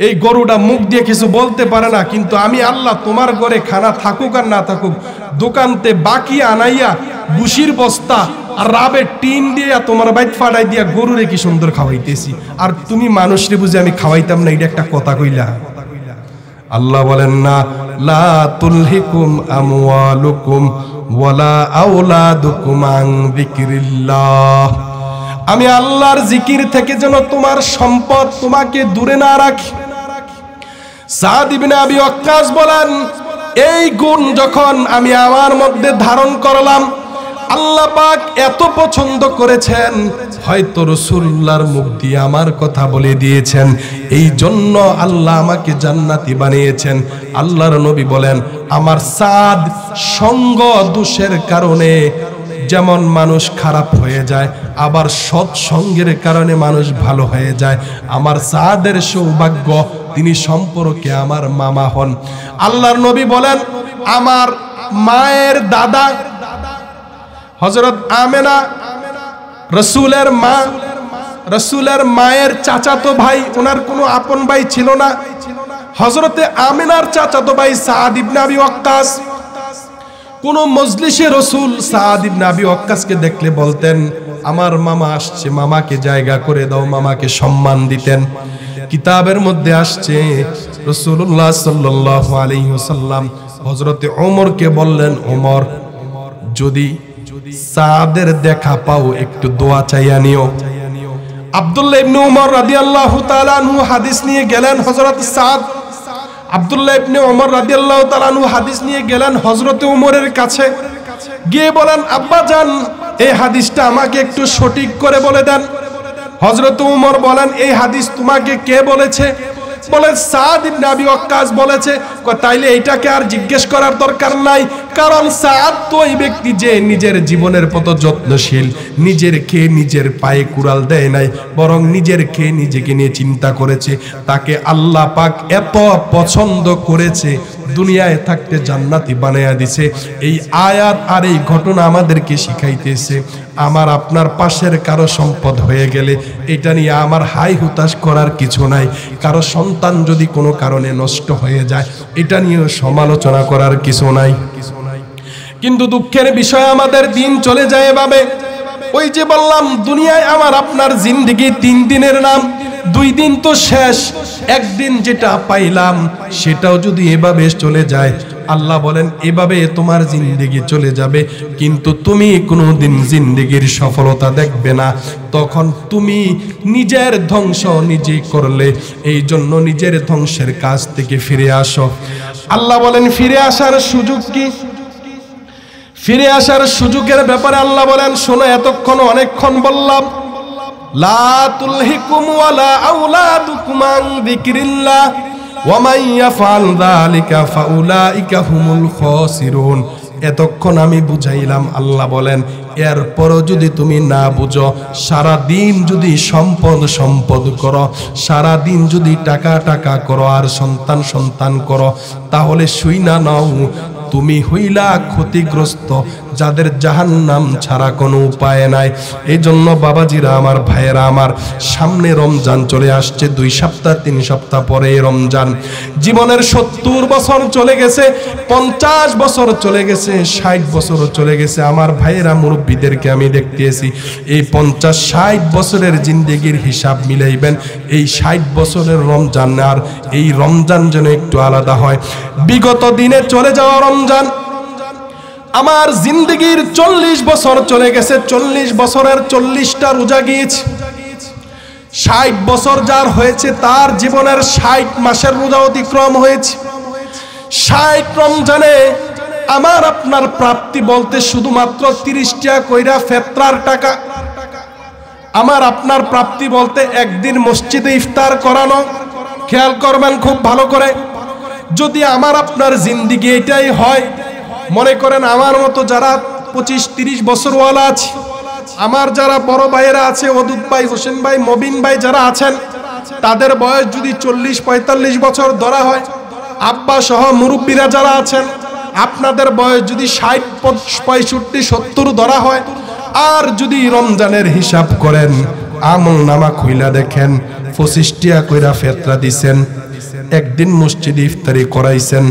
এই গরুটা মুখ দিয়ে কিছু বলতে পারে না, কিন্তু আমি আল্লাহ তোমার ঘরে খানা থাকুক আর না থাকুক, দোকানতে বাকি আনাইয়া বুসির বস্তা আর রাবের টিন দিয়ে তোমার বাইত ফাটাই দিয়া গরুরে কি সুন্দর খাওয়াইতেছি, আর তুমি মানুষরে বুঝে আমি খাওয়াইতাম না, এটা একটা কথা কইলা? আল্লাহ বলেন না, লা তুলহিকুম আমওয়ালুকুম ওয়ালা আওলাদুকুম আন যিকরিল্লাহ। আমি আল্লাহর জিকির থেকে যেন তোমার সম্পদ তোমাকে দূরে না রাখি। সাদ ইবনে আবি ওয়াক্কাস বলেন, এই গুণ যখন আমি আমার মধ্যে ধারণ করলাম, আল্লাহ পাক এত পছন্দ করেছেন, হয়তো রাসূলুল্লাহর মুখ দিয়ে আমার কথা বলে দিয়েছেন, এই জন্য আল্লাহ আমাকে জান্নাতি বানিয়েছেন। আল্লাহর নবী বলেন, আমার সাদ সঙ্গ দোষের কারণে যেমন মানুষ খারাপ হয়ে যায়, আবার সৎ সঙ্গের কারণে মানুষ ভালো হয়ে যায়। আমার সাদের সৌভাগ্য, তিনি সম্পর্কে আমার মামা হন। আল্লাহর নবী বলেন, আমার মায়ের দাদা হযরত আমেনা, রাসূলের মা, রাসূলের মায়ের চাচাতো ভাই, ওনার কোনো আপন ভাই ছিল না। হযরতে আমেনার চাচাতো ভাই সাদ ইবনে আবি ওয়াক্কাস কোন মজলিসে রাসূল সাদ ইবনে আবি ওয়াক্কাসকে দেখলে বলতেন, আমার মামা আসছে, মামাকে জায়গা করে দাও, মামাকে সম্মান দিতেন। কিতাবের মধ্যে আসছে রাসূলুল্লাহ সাল্লাল্লাহু আলাইহি ওয়াসাল্লাম হযরতে ওমরকে বললেন, ওমর যদি সাদের দেখা পাও একটু দোয়া চাইয়া নিও। আব্দুল্লাহ ইবনে ওমর রাদিয়াল্লাহু তাআলা আনহু হাদিস নিয়ে গেলেন হযরত সাদ। আব্দুল্লাহ ইবনে ওমর রাদিয়াল্লাহু তাআলা আনহু হাদিস নিয়ে গেলেন হযরতে ওমরের কাছে, গিয়ে বলেন, আব্বা জান এই হাদিসটা আমাকে একটু সঠিক করে বলে দেন। হযরত ওমর বলেন, এই হাদিস তোমাকে কে বলেছে? বলে, সাদ ইবনে আবি ওয়াক্কাস বলেছে। তাইলে এইটাকে আর জিজ্ঞেস করার দরকার নাই, কারণ সাদ তো এই ব্যক্তি যে নিজের জীবনের প্রতি যত্নশীল, নিজের খেয়ে নিজের পায়ে কুড়াল দেয় নাই, বরং নিজের খেয়ে নিজেকে নিয়ে চিন্তা করেছে। তাকে আল্লাহ পাক এত পছন্দ করেছে, দুনিয়ায় থাকতে জান্নাতি বানায়া দিছে। এই আয়াত আর এই ঘটনা আমাদেরকে শিখাইতেছে, আমার আপনার পাশের কারো সম্পদ হয়ে গেলে এটা নিয়ে আমার হাই হুতাশ করার কিছু নাই। কারো সন্তান যদি কোনো কারণে নষ্ট হয়ে যায়, এটা নিয়েও সমালোচনা করার কিছু নাই। কিন্তু দুঃখের বিষয়, আমাদের দিন চলে যায় এভাবে। ওই যে বললাম, দুনিয়ায় আমার আপনার জিন্দেগি 3 দিনের নাম, 2 দিন তো শেষ। একদিন যেটা পাইলাম সেটাও যদি এভাবে চলে যায়, আল্লাহ বলেন এভাবে তোমার জিন্দেগি চলে যাবে, কিন্তু তুমি কোনোদিন জিন্দেগির সফলতা দেখবে না। তখন তুমি নিজের ধ্বংস নিজেই করলে। এই জন্য নিজের ধ্বংসের কাজ থেকে ফিরে আসো। আল্লাহ বলেন, ফিরে আসার সুযোগ কি? ফিরে আসার সুযোগের ব্যাপারে আল্লাহ বলেন, শোনো, এতক্ষণ অনেকক্ষণ বললাম, লা তুলহিকুম ওয়ালা আওলাদুকুম আন যিকরিল্লাহ ওয়া মান ইয়াফআল যালিকা ফাউলাইকা হুমুল খাসিরুন। এতক্ষণ আমি বুঝাইলাম, আল্লাহ বলেন, এরপরও যদি তুমি না বুঝো, সারা দিন যদি সম্পদ করো, সারা দিন যদি টাকা করো আর সন্তান করো, তাহলে শুই না নাও, তুমি হইলা ক্ষতিগ্রস্ত, যাদের জাহান্নাম ছাড়া কোনো উপায় নাই। এই জন্য বাবাজিরা আমার, ভাইয়েরা আমার, সামনে রমজান চলে আসছে, 2 সপ্তাহ 3 সপ্তাহ পরে রমজান। জীবনের 70 বছর চলে গেছে, 50 বছর চলে গেছে, 60 বছর চলে গেছে। আমার ভাইয়েরা, মুরব্বীদেরকে আমি দেখতেছি, এই 50-60 বছরের জিন্দেগির হিসাব মিলাইবেন, এই 60 বছরের রমজান আর এই রমজান যেন একটু আলাদা হয়। বিগত দিনে চলে যাওয়া রমজান, আমার জিন্দেগির 40 বছর চলে গেছে, 40 বছরের 40টা রোজা গিয়েছে। 60 বছর যার হয়েছে, তার জীবনের 60 মাসের রোজা অতিক্রম হয়েছে। 60 রমজানে আমার আপনার প্রাপ্তি বলতে শুধুমাত্র 30 টাকা কইরা ফেতরার টাকা। আমার আপনার প্রাপ্তি বলতে একদিন মসজিদে ইফতার করানো। খেয়াল করবেন খুব ভালো করে, যদি আমার আপনার জিন্দেগি এটাই হয়, মনে করেন আমার মতো যারা 25-30 বছরওয়ালা আছে, আমার যারা বড় ভাইয়েরা আছে, ওদুদ ভাই, হোসেন ভাই, মবিন ভাই যারা আছেন, তাদের বয়স যদি 40-45 বছর ধরা হয়, আব্বা সহ মুরব্বীরা যারা আছেন, আপনাদের বয়স যদি 60-65-70 ধরা হয়, আর যদি রমজানের হিসাব করেন, আমল নামা খুইলা দেখেন 25 টাকা কইরা ফেতরা দিছেন। একদিন মসজিদে ইফতারি করাইছেন,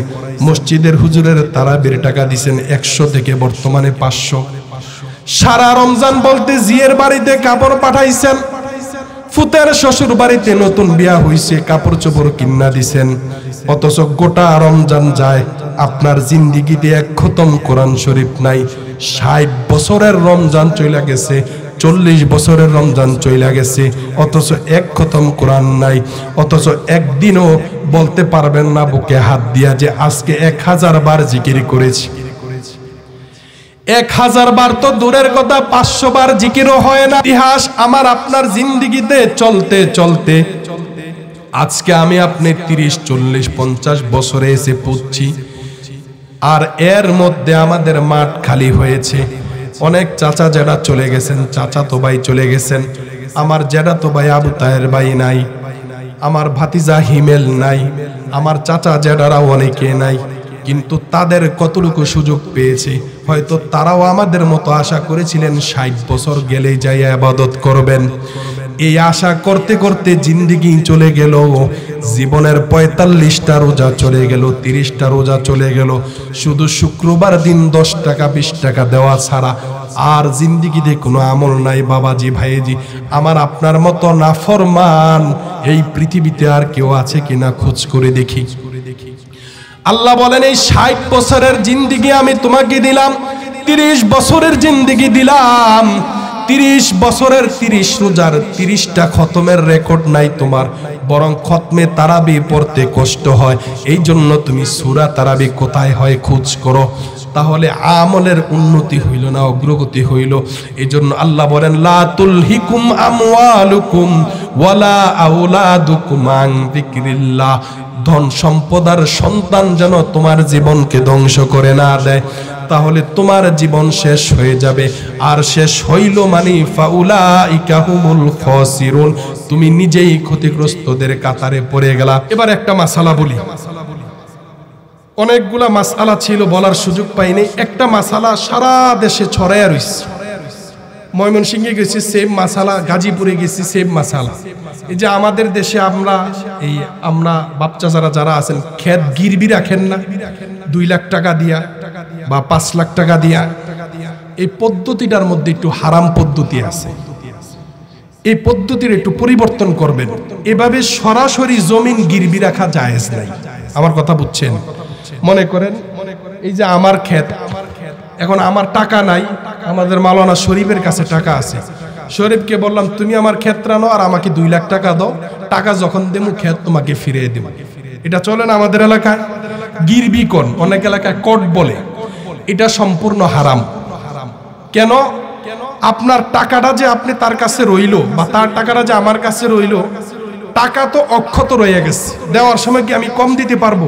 মসজিদের হুজুরের তারাবির টাকা দিছেন 100 থেকে বর্তমানে 500। সারা রমজান বলতে জিয়ের বাড়িতে কাপড় পাঠাইছেন, ফুতের শ্বশুর বাড়িতে নতুন বিয়া হইছে কাপড় চোপড় কিনা দিছেন। অথচ গোটা রমজান যায় আপনার জিন্দিগিতে এক খতম কোরআন শরীফ নাই। 60 বছরের রমজান চলে গেছে, 40 বছরের রমজান চলে গেছে, অথচ এক খতম কোরআন নাই। অথচ একদিনও বলতে পারবেন না বুকে হাত দিয়া যে আজকে 1000 বার জিকির করেছি। 1000 বার তো দূরের কথা, 500 বার জিকিরও হয় না। ইতিহাস আমার আপনার জিন্দিগিতে চলতে চলতে আজকে আমি আপনি 30, 40, 50 বছরে এসে পৌঁছি। আর এর মধ্যে আমাদের মাঠ খালি হয়েছে। অনেক চাচা যারা চলে গেছেন, চাচা তো ভাই চলে গেছেন, আমার জেঠা তো ভাই আবু তাহের ভাই নাই, আমার ভাতিজা হিমেল নাই, আমার চাচা জেঠারাও অনেকে নাই। কিন্তু তাদের কতটুকু সুযোগ পেয়েছে, হয়তো তারাও আমাদের মতো আশা করেছিলেন 60 বছর গেলেই যাই ইবাদত করবেন। এই আশা করতে করতে জিন্দেগি চলে গেল, জীবনের 45টা রোজা চলে গেল, 30টা রোজা চলে গেল, শুধু শুক্রবার দিন 10 টাকা 20 টাকা দেওয়া ছাড়া আর জিন্দেগিতে কোনো আমল নাই। বাবাজি ভাইজি, আমার আপনার মতো নাফরমান এই পৃথিবীতে আর কেউ আছে কিনা খোঁজ করে দেখি। আল্লাহ বলেন এই 60 বছরের জিন্দেগি আমি তোমাকে দিলাম, 30 বছরের জিন্দেগি দিলাম। 30 বছরের 30 রোজার 30টা খতমের রেকর্ড নাই তোমার, বরং খতমে তারাবি পড়তে কষ্ট হয়। এই জন্য তুমি সূরা তারাবি কোথায় হয় খোঁজ করো। তাহলে আমলের উন্নতি হইল না, অগ্রগতি হইল। এই জন্য আল্লাহ বলেন লা তুলহিকুম আমওয়ালুকুম ওয়ালা আওলাদুকুম আন যিকরিল্লাহ। ধন সম্পদার সন্তান যেন তোমার জীবনকে ধ্বংস করে না দেয়, তাহলে তোমার জীবন শেষ হয়ে যাবে। আর শেষ হইল মানে ফাউলাইকা হুমুল খাসিরুন, তুমি নিজেই ক্ষতিগ্রস্তদের কাতারে পড়ে গেলা। এবার একটা মাসালা বলি, অনেকগুলা মাসালা ছিল বলার সুযোগ পাইনি। একটা মাসালা সারা দেশে ছড়াইয়া রইছে। ময়মনসিংহে গেছি সেম মাসালা, গাজীপুরে গেছি সেম মাসালা। এই যে আমাদের দেশে আমরা বাচ্চা যারা আছেন ক্ষেত গিরবি রাখেন না 2 লাখ টাকা দিয়া বা 5 লাখ টাকা দিয়া, এই পদ্ধতিটার মধ্যে একটু হারাম পদ্ধতি আছে। এই পদ্ধতির একটু পরিবর্তন করবেন। এভাবে সরাসরি জমিন গিরবি রাখা জায়েজ নাই। আমার কথা বুঝছেন? মনে করেন এই যে আমার ক্ষেত, এখন আমার টাকা নাই, আমাদের মাওলানা শরীফের কাছে টাকা আছে। শরীফকে বললাম তুমি আমার ক্ষেত রানো আর আমাকে 2 লাখ টাকা দাও, টাকা যখন দেবো ক্ষেত তোমাকে ফিরিয়ে দেব। এটা চলে না আমাদের এলাকায়? গিরবি কোন, অনেক এলাকায় কোট বলে, এটা সম্পূর্ণ হারাম। কেন? আপনার টাকাটা যে আপনি তার কাছে রইল বা তার টাকাটা যে আমার কাছে রইল, টাকা তো অক্ষত রয়ে গেছে, দেওয়ার সময় কি আমি কম দিতে পারবো?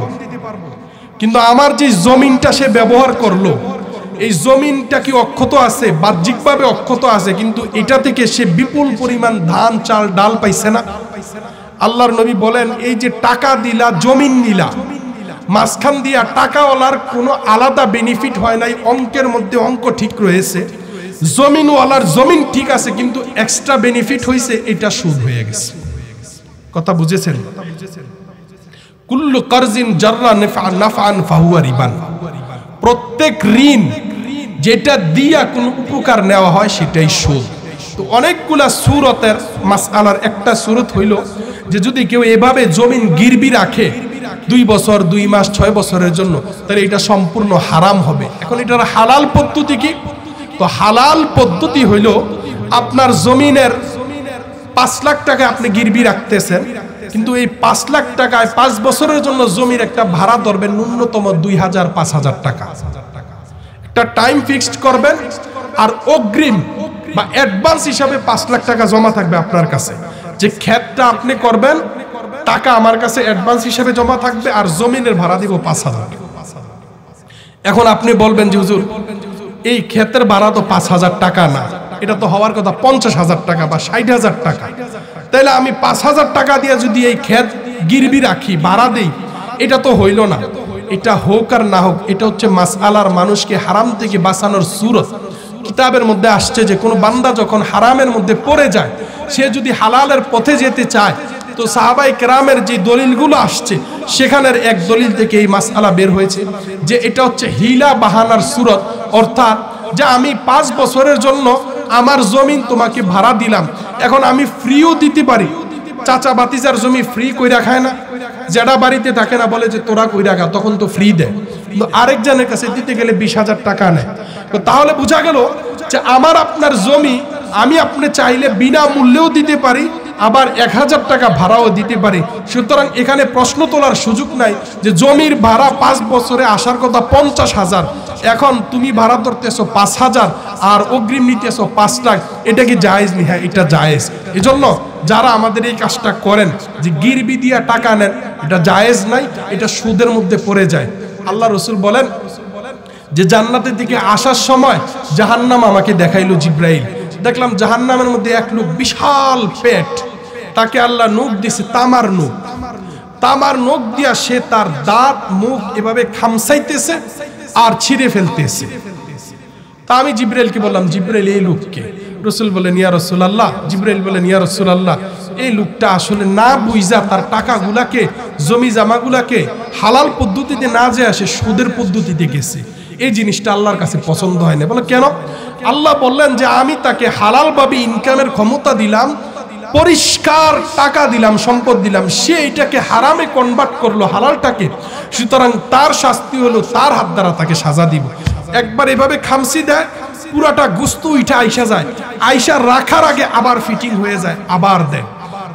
কিন্তু আমার যে জমিনটা সে ব্যবহার করলো, এই জমিনটা কি অক্ষত আছে? বাহ্যিকভাবে অক্ষত আছে, কিন্তু এটা থেকে সে বিপুল পরিমাণ ধান চাল ডাল পাইছে না। আল্লাহর নবী বলেন এই যে টাকা দিলা, জমিন নিলা, মাঝখান দিয়া টাকাওয়ালার কোনো আলাদা বেনিফিট হয় নাই, অঙ্কের মধ্যে অঙ্ক ঠিক রয়েছে। জমিনওয়ালার জমিন ঠিক আছে, কিন্তু এক্সট্রা বেনিফিট হয়েছে, এটা সুদ হয়ে গেছে। কথা বুঝেছেন? কুল্লু কারজিন জাররা নাফআন ফাহুয়া রিবান। প্রত্যেক ঋণ যেটা দিয়া কোনো উপকার নেওয়া হয় সেটাই সুদ। তো অনেকগুলা সূরতের মাসআলার একটা সূরত হইল যে যদি কেউ এভাবে জমিন গিরবি রাখে 2 বছর 2 মাস 6 বছরের জন্য, তাহলে এটা সম্পূর্ণ হারাম হবে। এখন এটার হালাল পদ্ধতি কি? তো হালাল পদ্ধতি হইল আপনার জমিনের 5 লাখ টাকা আপনি গিরবি রাখতেছেন, কিন্তু এই 5 লাখ টাকায় 5 বছরের জন্য জমির একটা ভাড়া ধরবেন ন্যূনতম 2000-5000 টাকা। একটা টাইম ফিক্সড করবেন, আর অগ্রিম বা অ্যাডভান্স হিসাবে 5 লাখ টাকা জমা থাকবে আপনার কাছে। যে ক্ষেতটা আপনি করবেন, টাকা আমার কাছে অ্যাডভান্স হিসাবে জমা থাকবে, আর জমিনের ভাড়া দিব 5000। এখন আপনি বলবেন যে হুজুর এই ক্ষেতের ভাড়া তো 5000 টাকা না, এটা তো হওয়ার কথা 50,000 টাকা বা 60,000 টাকা। তাইলে আমি 5000 টাকা দিয়ে যদি এই ক্ষেত গিরবি রাখি, ভাড়া দেই, এটা তো হইল না। এটা হোক আর না হোক, এটা হচ্ছে মাসআলার মানুষকে হারাম থেকে বাঁচানোর সূরত। কিতাবের মধ্যে আসছে যে কোনো বান্দা যখন হারামের মধ্যে পড়ে যায়, সে যদি হালালের পথে যেতে চায়, তো সাহাবায়ে কেরামের যে দলিলগুলো আসছে সেখানের এক দলিল থেকে এই মাসআলা বের হয়েছে যে এটা হচ্ছে হিলা বাহানার সূরত। অর্থাৎ যে আমি 5 বছরের জন্য আমার জমিন তোমাকে ভাড়া দিলাম, এখন আমি ফ্রিও দিতে পারি। চাচা বাতিজার জমি ফ্রি কইরা খায় না, যেটা বাড়িতে থাকে না বলে যে তোরা কইরা খা, তখন তো ফ্রি দেয়। কিন্তু আরেকজনের কাছে দিতে গেলে 20,000 টাকা নেয়। তো তাহলে বোঝা গেল যে আমার আপনার জমি আমি আপনি চাইলে বিনা মূল্যেও দিতে পারি, আবার 1000 টাকা ভাড়াও দিতে পারি। সুতরাং এখানে প্রশ্ন তোলার সুযোগ নাই যে জমির ভাড়া 5 বছরে আসার কথা 50,000, এখন তুমি ভাড়া ধরতেছো 5,000 আর অগ্রিম নিতেছো 5 লাখ, এটা কি জায়েজ? নি হ্যাঁ, এটা জায়েজ। এজন্য যারা আমাদের এই কাজটা করেন যে গিরবি দিয়া টাকা নেন, এটা জায়েজ নাই, এটা সুদের মধ্যে পড়ে যায়। আল্লাহ রসুল বলেন যে জান্নাতের দিকে আসার সময় জাহান্নাম আমাকে দেখাইলো জিব্রাইল। দেখলাম জাহান্নামের মধ্যে এক লোক, বিশাল পেট, তাকে আল্লাহ নখ দিয়েছে তামার নখ। তামার নখ দিয়া সে তার দাঁত মুখ এভাবে খামসাইতেছে আর ছিঁড়ে ফেলতেছে। তা আমি জিব্রাইলকে বললাম, জিব্রাইল এই লোককে? রসুল বলেন ইয়া রাসূলুল্লাহ, জিব্রাইল বলেন ইয়া রাসূলুল্লাহ, এই লোকটা আসলে না বুঝা তার টাকাগুলাকে, জমি জামাগুলাকে হালাল পদ্ধতিতে না যে আসে সুদের পদ্ধতিতে গেছে। এই জিনিসটা আল্লাহর কাছে পছন্দ হয় না। বলে কেন? আল্লাহ বললেন যে আমি তাকে হালালভাবে ইনকামের ক্ষমতা দিলাম, পরিষ্কার টাকা দিলাম, সম্পদ দিলাম, সে এটাকে হারামে কনভার্ট করলো হালালটাকে, সুতরাং তার শাস্তি হলো তার হাত দ্বারা তাকে সাজা দিব। একবার এভাবে খামসি দেয়, পুরাটা গোস্ত উঠে আইসা যায়, আইসা রাখার আগে আবার ফিটিং হয়ে যায়, আবার দেয়।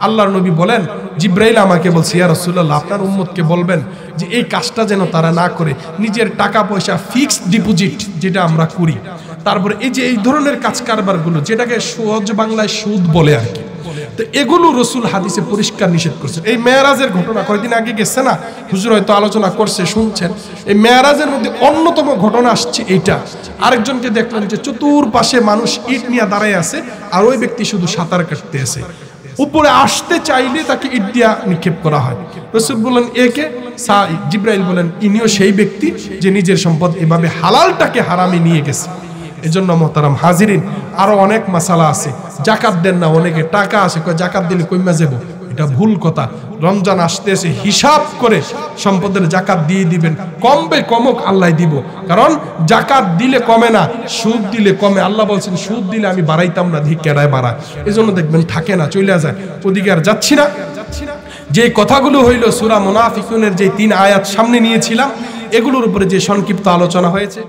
আল্লাহর নবী বলেন, জিব্রাইল আমাকে বলছে ইয়া রাসূলুল্লাহ, আপনার উম্মতকে বলবেন যে এই কাজটা যেন তারা না করে, নিজের টাকা পয়সা ফিক্সড ডিপোজিট যেটা আমরা করি, তারপরে এই যে এই ধরনের কাজ কারবারগুলো যেটাকে সহজ বাংলায় সুদ বলে আর কি, তো এগুলো রসুল হাদিসে পরিষ্কার নিষেধ করছে। এই মেরাজের ঘটনা কয়েকদিন আগে গেছে না, হুজুর হয়তো আলোচনা করছে, শুনছেন। এই মেরাজের মধ্যে অন্যতম ঘটনা আসছে এইটা। আরেকজনকে দেখলেন যে চতুর্পাশে মানুষ ইট নিয়ে দাঁড়ায় আছে, আর ওই ব্যক্তি শুধু সাঁতার কাটতে আছে। উপরে আসতে চাইলে তাকে ইট দিয়া নিক্ষেপ করা হয়। রসুল বলেন একে? জিব্রাইল বলেন ইনিও সেই ব্যক্তি যে নিজের সম্পদ এভাবে হালালটাকে হারামে নিয়ে গেছে। এজন্য মোহতারাম হাজিরিন, আরো অনেক মাসালা আছে। জাকাত দেন না, অনেকে টাকা আছে, জাকাত দিলে কইমা যাবো, এটা ভুল কথা। রমজান আসতেছে, হিসাব করে সম্পদের জাকাত দিয়ে দিবেন, কমবে কমক আল্লাহ দিব। কারণ জাকাত দিলে কমে না, সুদ দিলে কমে। আল্লাহ বলছেন সুদ দিলে আমি বাড়াইতাম না, ধিক কেডায় বাড়ায়। এজন্য দেখবেন থাকে না, চলে যায়। ওদিকে আর যাচ্ছি না। যে কথাগুলো হইল সূরা মুনাফিকুনের যে 3 আয়াত সামনে নিয়েছিলাম, এগুলোর উপরে যে সংক্ষিপ্ত আলোচনা হয়েছে।